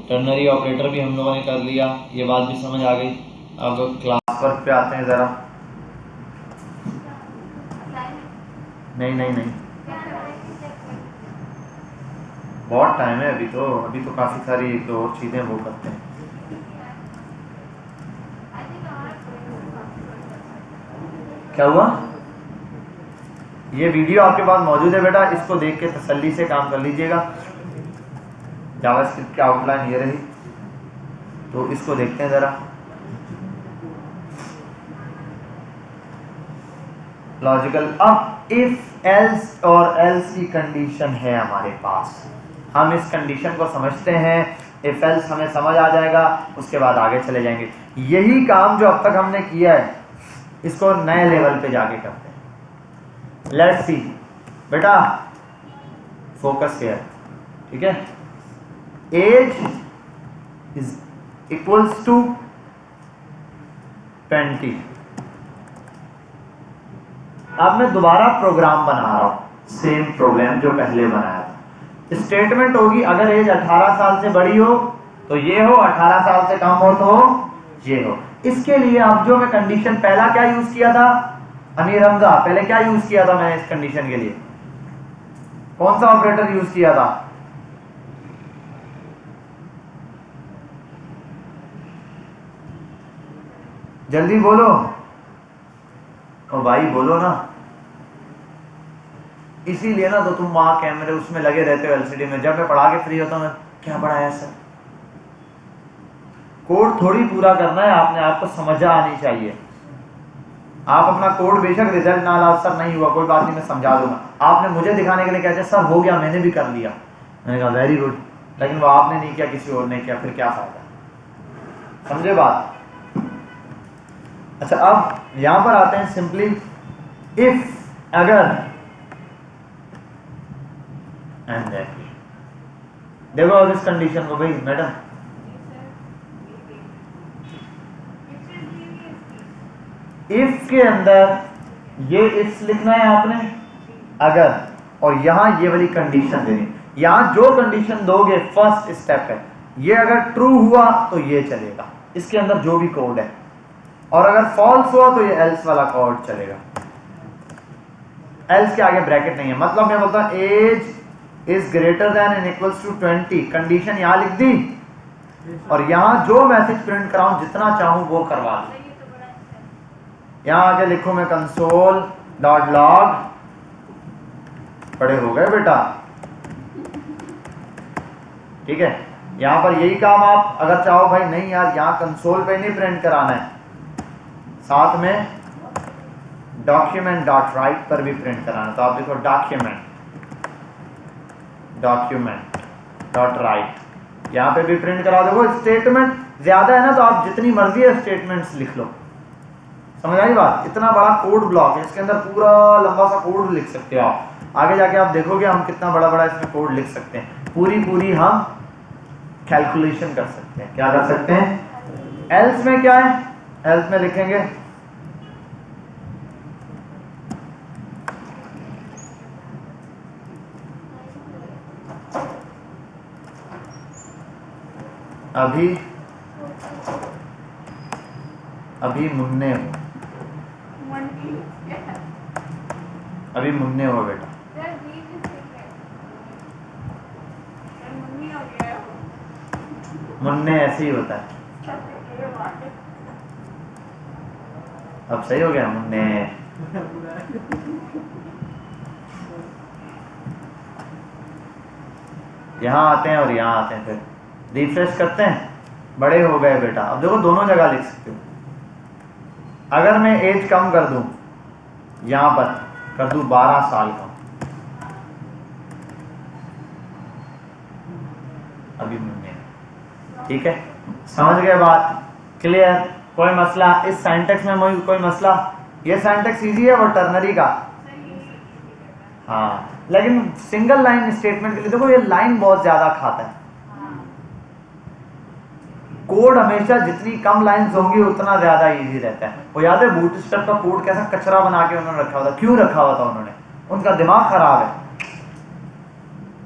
टर्नरी ऑपरेटर भी हम लोगों ने कर लिया, ये बात भी समझ आ गई। अब क्लास वर्क पे आते हैं जरा। नहीं बहुत टाइम है अभी तो काफी सारी तो और चीजें वो करते हैं। क्या हुआ? ये वीडियो आपके पास मौजूद है बेटा, इसको देख के तसल्ली से काम कर लीजिएगा। जावास्क्रिप्ट की आउटलाइन ये रही, तो इसको देखते हैं जरा। लॉजिकल, अब इफ एल्स और एल्स की कंडीशन है हमारे पास, हम इस कंडीशन को समझते हैं। इफ एल्स हमें समझ आ जाएगा, उसके बाद आगे चले जाएंगे। यही काम जो अब तक हमने किया है, इसको नए लेवल पे जाके करते हैं। लेट्स सी बेटा, फोकस हियर, ठीक है। Age is equals to 20। अब मैं दोबारा प्रोग्राम बना रहा हूं, सेम प्रोग्राम जो पहले बनाया था। स्टेटमेंट होगी, अगर एज 18 साल से बड़ी हो तो ये हो, 18 साल से कम हो तो ये हो। इसके लिए अब जो मैं कंडीशन पहला क्या यूज किया था, अमीर हमजा, पहले क्या यूज किया था मैंने इस कंडीशन के लिए? कौन सा ऑपरेटर यूज किया था? जल्दी बोलो ओ भाई, बोलो ना। इसीलिए ना तो तुम वहां कैमरे उसमें लगे रहते हो, एलसीडी में। जब मैं पढ़ा के फ्री होता हूँ, क्या पढ़ाया सर? कोड थोड़ी पूरा करना है, आपने आपको समझ आनी चाहिए। आप अपना कोड बेशक रिजल्ट ना लाओ, सर नहीं हुआ कोई बात नहीं, मैं समझा दूंगा। आपने मुझे दिखाने के लिए कहते सर हो गया, मैंने भी कर लिया। मैंने कहा वेरी गुड, लेकिन वो आपने नहीं किया, किसी और ने किया, फिर क्या फायदा? समझे बात? अच्छा, अब यहां पर आते हैं सिंपली। इफ अगर एंड देन देखो अब इस कंडीशन को भाई मैडम, इफ के अंदर ये इफ लिखना है आपने अगर, और यहां ये वाली कंडीशन देनी। यहां जो कंडीशन दोगे फर्स्ट स्टेप है, ये अगर ट्रू हुआ तो ये चलेगा इसके अंदर जो भी कोड है, और अगर फॉल्स हुआ तो ये एल्स वाला कोड चलेगा। एल्स के आगे ब्रैकेट नहीं है, मतलब मैं बोलता हूं age is greater than and equals to 20, condition यहां लिख दी और यहां जो मैसेज प्रिंट कराऊं जितना चाहूं वो करवा दूं। यहां आके लिखूं मैं कंसोल डॉट लॉग, बड़े हो गए बेटा, ठीक है। यहां पर यही काम आप अगर चाहो भाई नहीं यार यहां कंसोल पे नहीं प्रिंट कराना है, साथ में डॉक्यूमेंट डॉट राइट पर भी प्रिंट कराना है, तो आप देखो डॉक्यूमेंट डॉट राइट, यहां पे भी प्रिंट करा दो। स्टेटमेंट ज्यादा है ना तो आप जितनी मर्जी है स्टेटमेंट्स लिख लो, समझ आई बात। इतना बड़ा कोड ब्लॉक है, इसके अंदर पूरा लंबा सा कोड लिख सकते हो आप। आगे जाके आप देखोगे हम कितना बड़ा बड़ा इसमें कोड लिख सकते हैं, पूरी हम कैलकुलेशन कर सकते हैं। क्या कर सकते हैं? एल्स में क्या है, एल्स में लिखेंगे अभी मुन्ने हो, अभी मुन्ने हो बेटा, मुन्ने ऐसे ही होता है। अब सही हो गया मुन्ने। यहाँ आते हैं और यहाँ आते हैं, फिर रिफ्रेश करते हैं, बड़े हो गए बेटा। अब देखो दोनों जगह लिख सकते हो। अगर मैं एज कम कर दूं, यहां पर कर दूं 12 साल का, अभी मुन्ने, ठीक है। समझ गए बात, क्लियर? कोई मसला इस सिंटैक्स में, कोई मसला? ये सिंटैक्स इजी है वो टर्नरी का, हाँ, लेकिन सिंगल लाइन स्टेटमेंट के लिए देखो ये लाइन बहुत ज्यादा खाता है। कोड हमेशा जितनी कम लाइंस होंगी उतना ज्यादा इजी रहता है। वो याद है बूटस्ट्रैप का कोड कैसा कचरा बना के उन्होंने रखा हुआ था, क्यों रखा हुआ था उन्होंने? उनका दिमाग खराब है,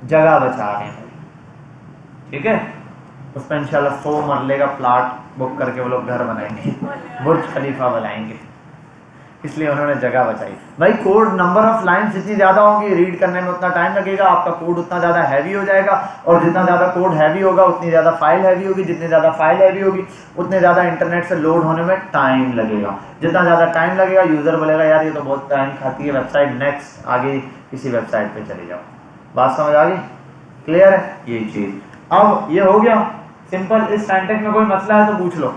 जगह बचा रहे हैं, ठीक है। उसमें इंशाल्लाह 100 मरले का प्लाट बुक करके वो लोग घर बनाएंगे, बुर्ज खलीफा बनाएंगे, इसलिए उन्होंने जगह बचाई। भाई कोड नंबर ऑफ लाइंस जितनी ज़्यादा होंगी रीड करने में उतना टाइम लगेगा, आपका कोड उतना ज़्यादा हैवी हो जाएगा, और जितना ज़्यादा कोड हैवी होगा उतनी ज़्यादा फाइल हैवी होगी, जितनी ज़्यादा फाइल हैवी होगी उतने ज़्यादा इंटरनेट से लोड होने में टाइम लगेगा, जितना ज़्यादा टाइम लगेगा यूज़र बोलेगा यार ये तो बहुत टाइम खाती है वेबसाइट, नेक्स्ट आगे किसी वेबसाइट पर चले जाओ। बात समझ आ गई? क्लियर है ये चीज़? अब ये हो गया सिंपल। इस सिंटैक्स में कोई मसला है तो पूछ लो।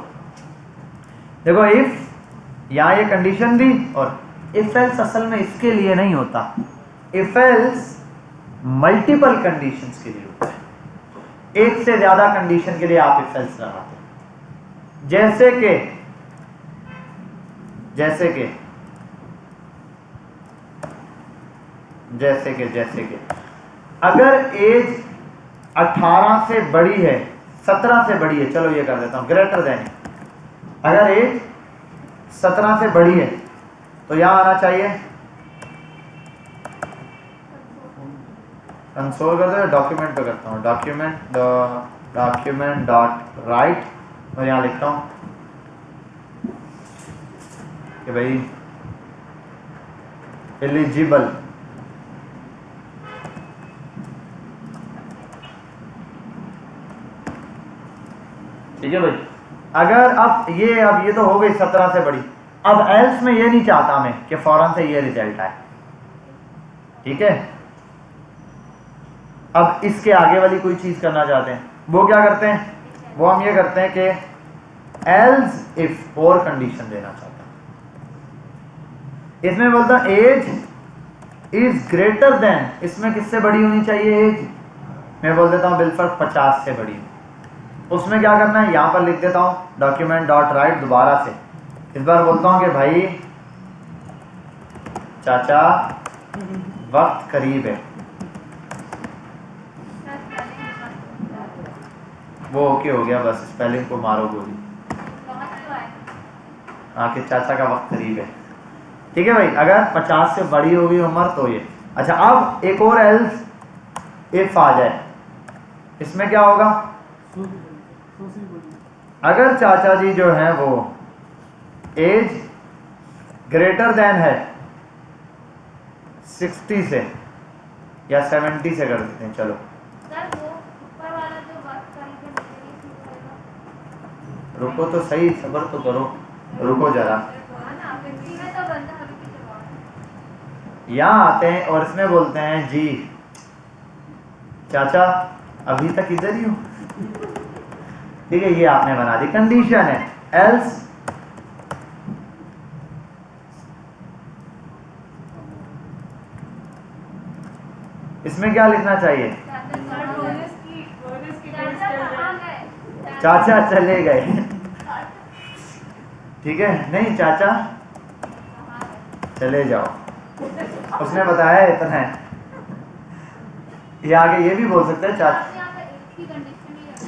देखो इफ, यहाँ ये कंडीशन दी, और इफ एल्स असल में इसके लिए नहीं होता, इफ एल्स मल्टीपल कंडीशंस के लिए होता है, एक से ज्यादा कंडीशन के लिए आप इफ एल्स लगाते हैं। जैसे के अगर एज 18 से बड़ी है, 17 से बड़ी है, चलो ये कर देता हूं ग्रेटर देन, अगर एज 17 से बड़ी है तो यहां आना चाहिए कंसोल कर दो, डॉक्यूमेंट पे करता हूँ, डॉक्यूमेंट डॉट राइट, और यहां लिखता हूं कि भाई एलिजिबल, ठीक है भाई। अगर अब ये तो हो गई 17 से बड़ी, अब एल्स में ये नहीं चाहता मैं कि फौरन से ये रिजल्ट आए, ठीक है। अब इसके आगे वाली कोई चीज करना चाहते हैं, वो क्या करते हैं, वो हम ये करते हैं कि एल्स इफ और कंडीशन देना चाहते हैं। इसमें बोलता एज इज ग्रेटर देन, इसमें किससे बड़ी होनी चाहिए एज, मैं बोल देता हूं बिलफर्ज 50 से बड़ी। उसमें क्या करना है, यहां पर लिख देता हूं डॉक्यूमेंट डॉट राइट, दोबारा से इस बार बोलता हूं कि भाई चाचा वक्त करीब है, वो ओके हो गया, बस स्पेलिंग को मारो गोली। आके चाचा का वक्त करीब है। ठीक है भाई, अगर 50 से बड़ी होगी उम्र तो ये। अच्छा, अब एक और एल्स इफ आ जाए, इसमें क्या होगा? अगर चाचा जी जो है वो एज ग्रेटर देन है 60 से या 70 से कर देते हैं। चलो रुको तो सही, सब्र तो करो, रुको जरा। यहाँ आते हैं और इसमें बोलते हैं जी चाचा अभी तक इधर ही हो। ठीक है, ये आपने बना दी, कंडीशन है। एल्स इसमें क्या लिखना चाहिए? चाचा चले गए। ठीक है, नहीं चाचा चले जाओ, उसने बताया इतना है। ये आगे ये भी बोल सकते हैं चाचा,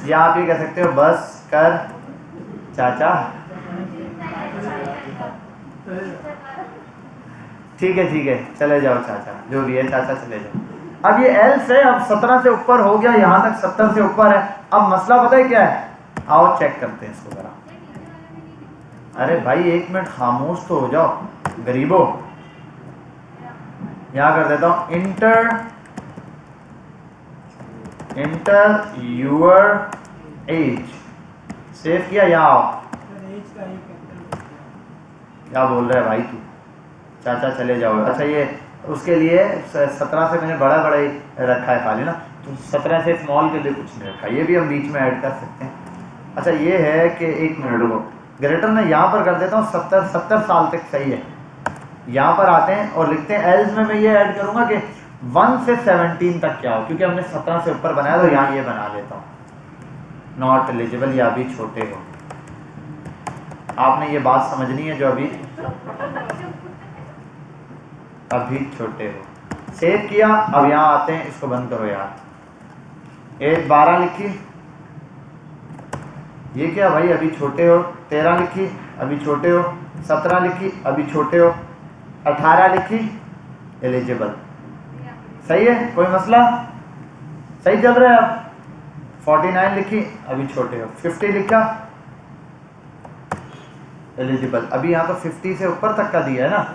या आप ये कह सकते हो बस कर चाचा। ठीक है, चले जाओ चाचा, जो भी है चाचा चले जाओ। अब ये एल्स है, अब 17 से ऊपर हो गया, यहाँ तक 70 से ऊपर है। अब मसला पता है क्या है? आओ चेक करते हैं इसको जरा। अरे भाई 1 मिनट खामोश तो हो जाओ गरीबो। यहाँ कर देता हूँ इंटर यूर एज। सेव किया, यहाँ आओ। क्या बोल रहा है भाई तू? चाचा चले जाओ। अच्छा, ये उसके लिए 17 से मैंने बड़ा ही रखा है खाली ना, तो 17 से स्मॉल के लिए कुछ नहीं रखा, ये भी हम बीच में ऐड कर सकते हैं। अच्छा, ये है कि 1 मिनट रुको, ग्रेटर मैं यहाँ पर कर देता हूँ 70 साल तक, सही है। यहाँ पर आते हैं और लिखते हैं एल्स में मैं ये ऐड करूँगा कि 1 से 17 तक क्या हो, क्योंकि हमने 17 से ऊपर बनाया तो यहाँ ये बना लेता हूँ नॉट एलिजिबल, या अभी छोटे हो। आपने ये बात समझनी है जो अभी छोटे हो। सेव किया, अब यहाँ आते हैं, इसको बंद करो यार। एज 12 लिखी, ये क्या भाई अभी छोटे हो। 13 लिखी, अभी छोटे हो। 17 लिखी, अभी छोटे हो। 18 लिखी, एलिजिबल। सही है, कोई मसला? सही चल रहा है। अब 49 लिखी, अभी छोटे हो। 50 लिखा, एलिजिबल। अभी यहाँ तो 50 से ऊपर तक का दिया है ना।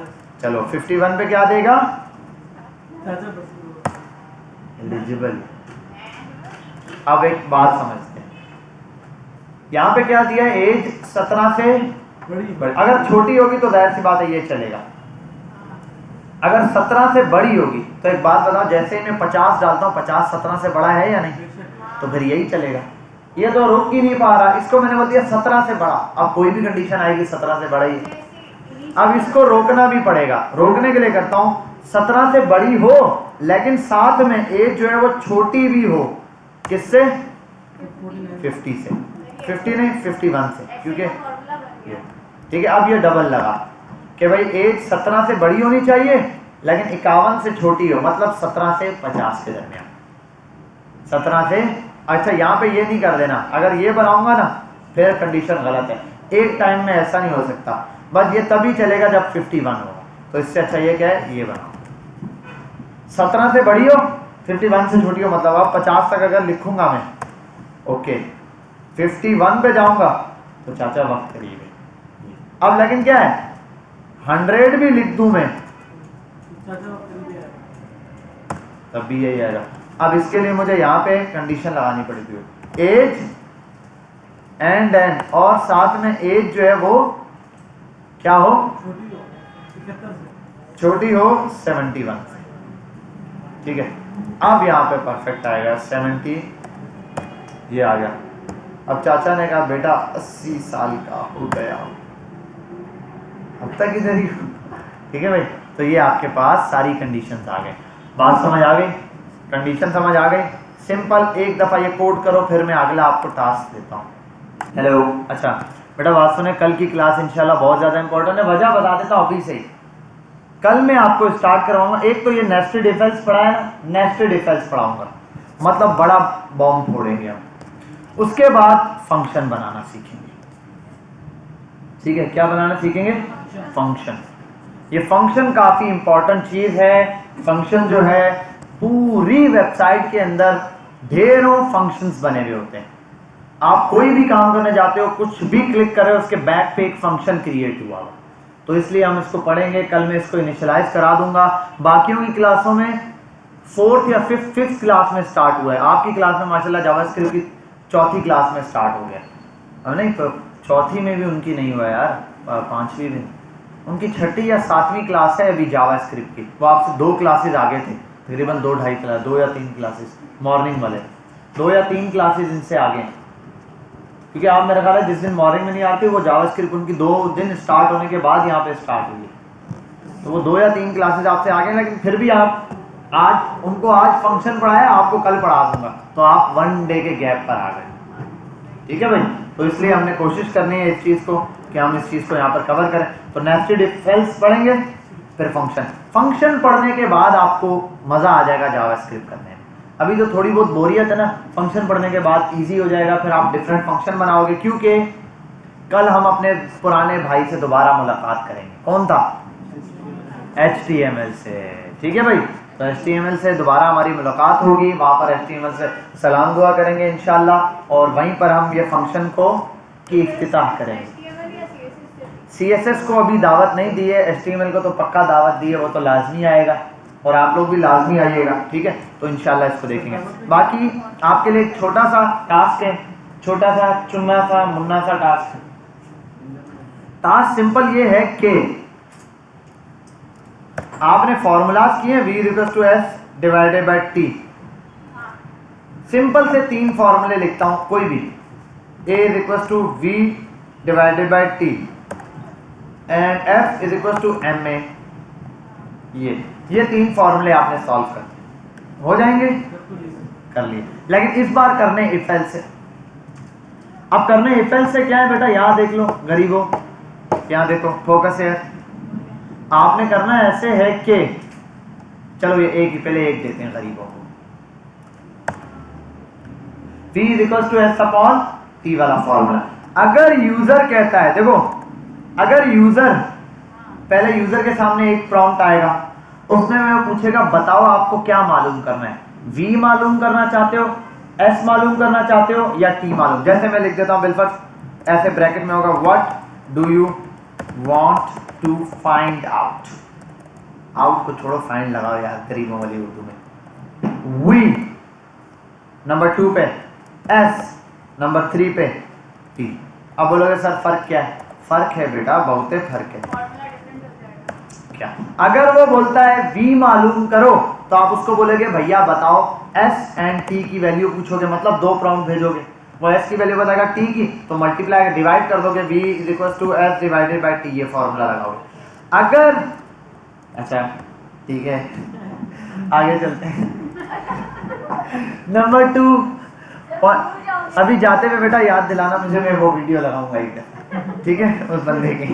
चलो 51 पे क्या देगा? एलिजिबल। अब एक बात समझते हैं, यहाँ पे क्या दिया है? एज 17 से बड़ी। अगर छोटी होगी तो जाहिर सी बात है ये चलेगा। अगर 17 से बड़ी होगी तो एक बात बताओ, जैसे मैं 50 डालता हूँ, 50 17 से बड़ा है या नहीं? तो फिर यही चलेगा। ये तो रुक ही नहीं पा रहा, इसको मैंने बोल दिया 17 से बड़ा। अब कोई भी कंडीशन आएगी 17 से बड़ा ही, अब इसको रोकना भी पड़ेगा। रोकने के लिए करता हूँ 17 से बड़ी हो लेकिन साथ में एज जो है वो छोटी भी हो। किससे? 50 से। 50 नहीं, 51 से, क्योंकि ठीक है। अब ये डबल लगा कि भाई एज 17 से बड़ी होनी चाहिए लेकिन 51 से छोटी हो, मतलब 17 से 50 के दरमियान। 17 से, अच्छा यहाँ पे ये नहीं कर देना, अगर ये बनाऊंगा ना फिर कंडीशन गलत है। एक टाइम में ऐसा नहीं हो सकता, बस ये तभी चलेगा जब 51 होगा। तो इससे अच्छा ये क्या है, ये बनाओ 17 से बड़ी हो 51 से छोटी हो, मतलब अब 50 तक अगर लिखूंगा मैं, ओके 51 पे जाऊंगा तो चाचा वक्त करीब है। अब लेकिन क्या है, 100 भी लिख दूं मैं तब भी यही आएगा। अब इसके लिए मुझे यहाँ पे कंडीशन लगानी पड़ेगी, एज एंड एन, और साथ में एज जो है वो क्या हो, छोटी हो 71 से। ठीक है, अब यहाँ पे परफेक्ट आएगा 70, ये आ गया। अब चाचा ने कहा बेटा 80 साल का हो गया, अब तक इधर ही। ठीक है भाई, तो ये आपके पास सारी कंडीशंस आ गए। बात समझ आ गई, कंडीशन समझ आ गई। सिंपल, एक दफ़ा ये कोड करो फिर मैं अगला आपको टास्क देता हूँ। हेलो, अच्छा बेटा बात सुने, कल की क्लास इंशाल्लाह बहुत ज़्यादा इंपॉर्टेंट है। वजह बता देता हूँ अभी से ही। कल मैं आपको स्टार्ट करवाऊंगा, एक तो ये नेस्टेड इफ एल्स पढ़ाया ना, नेस्टेड इफ एल्स पढ़ाऊंगा, मतलब बड़ा बॉम्ब फोड़ेंगे हम। उसके बाद फंक्शन बनाना सीखेंगे। ठीक है, क्या बनाना सीखेंगे? फंक्शन। ये फंक्शन काफी इंपॉर्टेंट चीज है। फंक्शन जो है पूरी वेबसाइट के अंदर ढेरों फंक्शंस बने हुए होते हैं। आप कोई भी काम करने जाते हो, कुछ भी क्लिक कर रहे हो, उसके बैक पे एक फंक्शन क्रिएट हुआ हो। तो इसलिए हम इसको पढ़ेंगे। कल मैं इसको इनिशियलाइज करा दूंगा। बाकियों की क्लासों में 4th या 5th क्लास में स्टार्ट हुआ है। आपकी क्लास में माशाल्लाह जावास्क्रिप्ट की 4थी क्लास में स्टार्ट हो गया। अब नहीं, 4थी में भी उनकी नहीं हुआ यार, 5वीं में उनकी 6ठी या 7वीं क्लास है अभी जावास्क्रिप्ट की। वो आपसे 2 क्लासेज आगे थे, तकरीबन 2-2.5 क्लास, 2 या 3 क्लासेस मॉर्निंग वाले, 2 या 3 क्लासेज इनसे आगे हैं। क्योंकि आप मेरा ख्याल है जिस दिन मॉर्निंग में नहीं आते वो जावास्क्रिप्ट उनकी 2 दिन स्टार्ट होने के बाद यहाँ पे स्टार्ट हुई, तो वो 2 या 3 क्लासेज आपसे आगे। लेकिन फिर भी आप आज उनको आज फंक्शन पढ़ाया, आपको कल पढ़ा दूंगा, तो आप 1 डे के गैप पर आ गए। ठीक है भाई, तो इसलिए हमने कोशिश करनी है इस चीज़ को कि हम इस चीज़ को यहाँ पर कवर करें। तो नेस्टेड इफ एल्स पढ़ेंगे, फिर फंक्शन पढ़ने के बाद आपको मज़ा आ जाएगा जावास्क्रिप्ट करने में। अभी तो थोड़ी बहुत बोरियत है ना, फंक्शन पढ़ने के बाद इजी हो जाएगा, फिर आप डिफरेंट फंक्शन बनाओगे। क्योंकि कल हम अपने पुराने भाई से दोबारा मुलाकात करेंगे। कौन था? HTML से। ठीक है भाई, तो HTML से दोबारा हमारी मुलाकात होगी। वहाँ पर HTML से सलाम दुआ करेंगे इंशाल्लाह, और वहीं पर हम ये फंक्शन को की इफ्तिताह करेंगे। CSS को अभी दावत नहीं दी है, HTML को तो पक्का दावत दी है, वो तो लाजमी आएगा, और आप लोग भी लाजमी आइएगा। ठीक है, तो इंशाल्लाह इसको देखेंगे। बाकी आपके लिए एक छोटा सा टास्क है, छोटा सा चुन्ना सा मुन्ना सा टास्क है। टास्क सिंपल ये है कि आपने फॉर्मूलाज किए V = S / T। सिंपल से 3 फॉर्मूले लिखता हूं, कोई भी। A = V / T and F = MA। ये 3 फॉर्मूले आपने सॉल्व कर दिए, हो जाएंगे? कर लिए। लेकिन इस बार करने इफ एल्स से। अब करने इफ एल्स से क्या है बेटा, यहां देख लो गरीबों, यहां देखो, फोकस है। आपने करना ऐसे है कि चलो ये एक पहले एक देते हैं गरीबों को। V = S/T वाला फॉर्मूला। अगर यूजर कहता है, देखो अगर यूजर पहले यूजर के सामने एक प्रॉम्प्ट आएगा, उसमें मैं पूछेगा बताओ आपको क्या मालूम करना है, V मालूम करना चाहते हो, S मालूम करना चाहते हो या T मालूम। जैसे मैं लिख देता हूं बिलफर्ज, ऐसे ब्रैकेट में होगा what do you want to find out. Out को छोड़ो, फाइंड लगाओ यार गरीबों वाली उर्दू में। V नंबर 2 पे, S नंबर 3 पे, T। अब बोलोगे सर फर्क क्या है? फर्क है बेटा, बहुत फर्क है। क्या? अगर वो बोलता है V मालूम करो, तो आप उसको बोलोगे भैया बताओ S एंड T की वैल्यू पूछोगे, मतलब 2 प्रॉम्प्ट भेजोगे। वो S की वैल्यू बताएगा, T की तो मल्टीप्लाई डिवाइड कर दोगे, V = S / T, ये फॉर्मूला लगाओगे। अगर अच्छा ठीक है, आगे चलते हैं। नंबर 2, अभी जाते हुए बेटा याद दिलाना मुझे, मैं वो वीडियो लगाऊंगा इधर, ठीक है, उस बंदे की,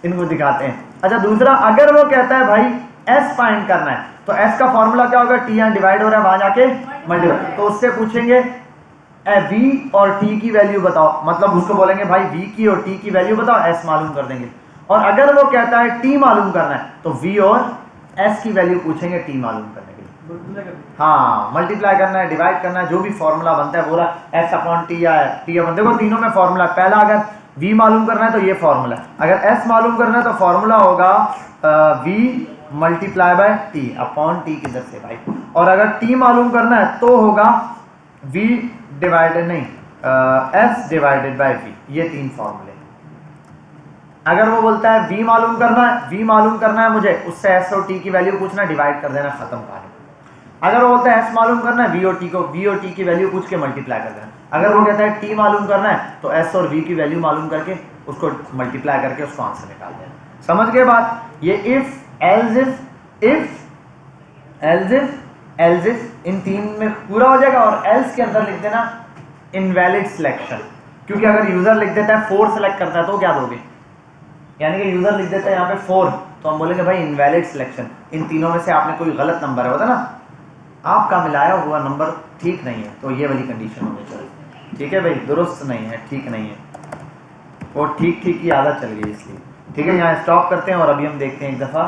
इनको दिखाते हैं। अच्छा दूसरा, अगर वो कहता है भाई S फाइंड करना है, तो S का फॉर्मूला क्या होगा? T यहाँ डिवाइड हो रहा है, वहां जाके मल्टीप्लाई, तो उससे पूछेंगे V और T की वैल्यू बताओ, मतलब उसको बोलेंगे भाई V की और T की वैल्यू बताओ, S मालूम कर देंगे। और अगर वो कहता है T मालूम करना है, तो V और S की वैल्यू पूछेंगे T मालूम करने के लिए। हाँ, मल्टीप्लाई करना है, डिवाइड करना है, जो भी फॉर्मूला बनता है पूरा S/T या T। देखो तीनों में फॉर्मूला, पहला अगर V मालूम करना है तो ये फॉर्मूला, अगर S मालूम करना है तो फॉर्मूला होगा V × T किधर से भाई, और अगर T मालूम करना है तो होगा V डिवाइडेड नहीं S / V। ये 3 फॉर्मूले। अगर वो बोलता है V मालूम करना है मुझे, उससे S और T की वैल्यू पूछना, डिवाइड कर देना, खत्म कहानी। अगर वो बोलता है S मालूम करना है, V और T की वैल्यू पूछ के मल्टीप्लाई कर देना। अगर वो कहता है T मालूम करना है, तो S और V की वैल्यू मालूम करके उसको मल्टीप्लाई करके उसको आंसर निकाल देना। समझ गए बात? ये इफ एल्स इफ इन 3 में पूरा हो जाएगा, और एल्स के अंदर लिख देना इनवैलिड सिलेक्शन। क्योंकि अगर यूजर लिख देता है 4 सेलेक्ट करता है तो क्या दोगे, यानी कि यूजर लिख देता है यहाँ पे 4, तो हम बोलेंगे भाई इनवैलिड सिलेक्शन, इन तीनों में से आपने कोई गलत नंबर है, होता ना, आपका मिलाया हुआ नंबर ठीक नहीं है, तो ये वाली कंडीशन होनी चाहिए। ठीक है भाई, दुरुस्त नहीं है, ठीक नहीं है, और ठीक ठीक की आदत चल गई इसलिए। ठीक है, यहाँ स्टॉप करते हैं और अभी हम देखते हैं एक दफ़ा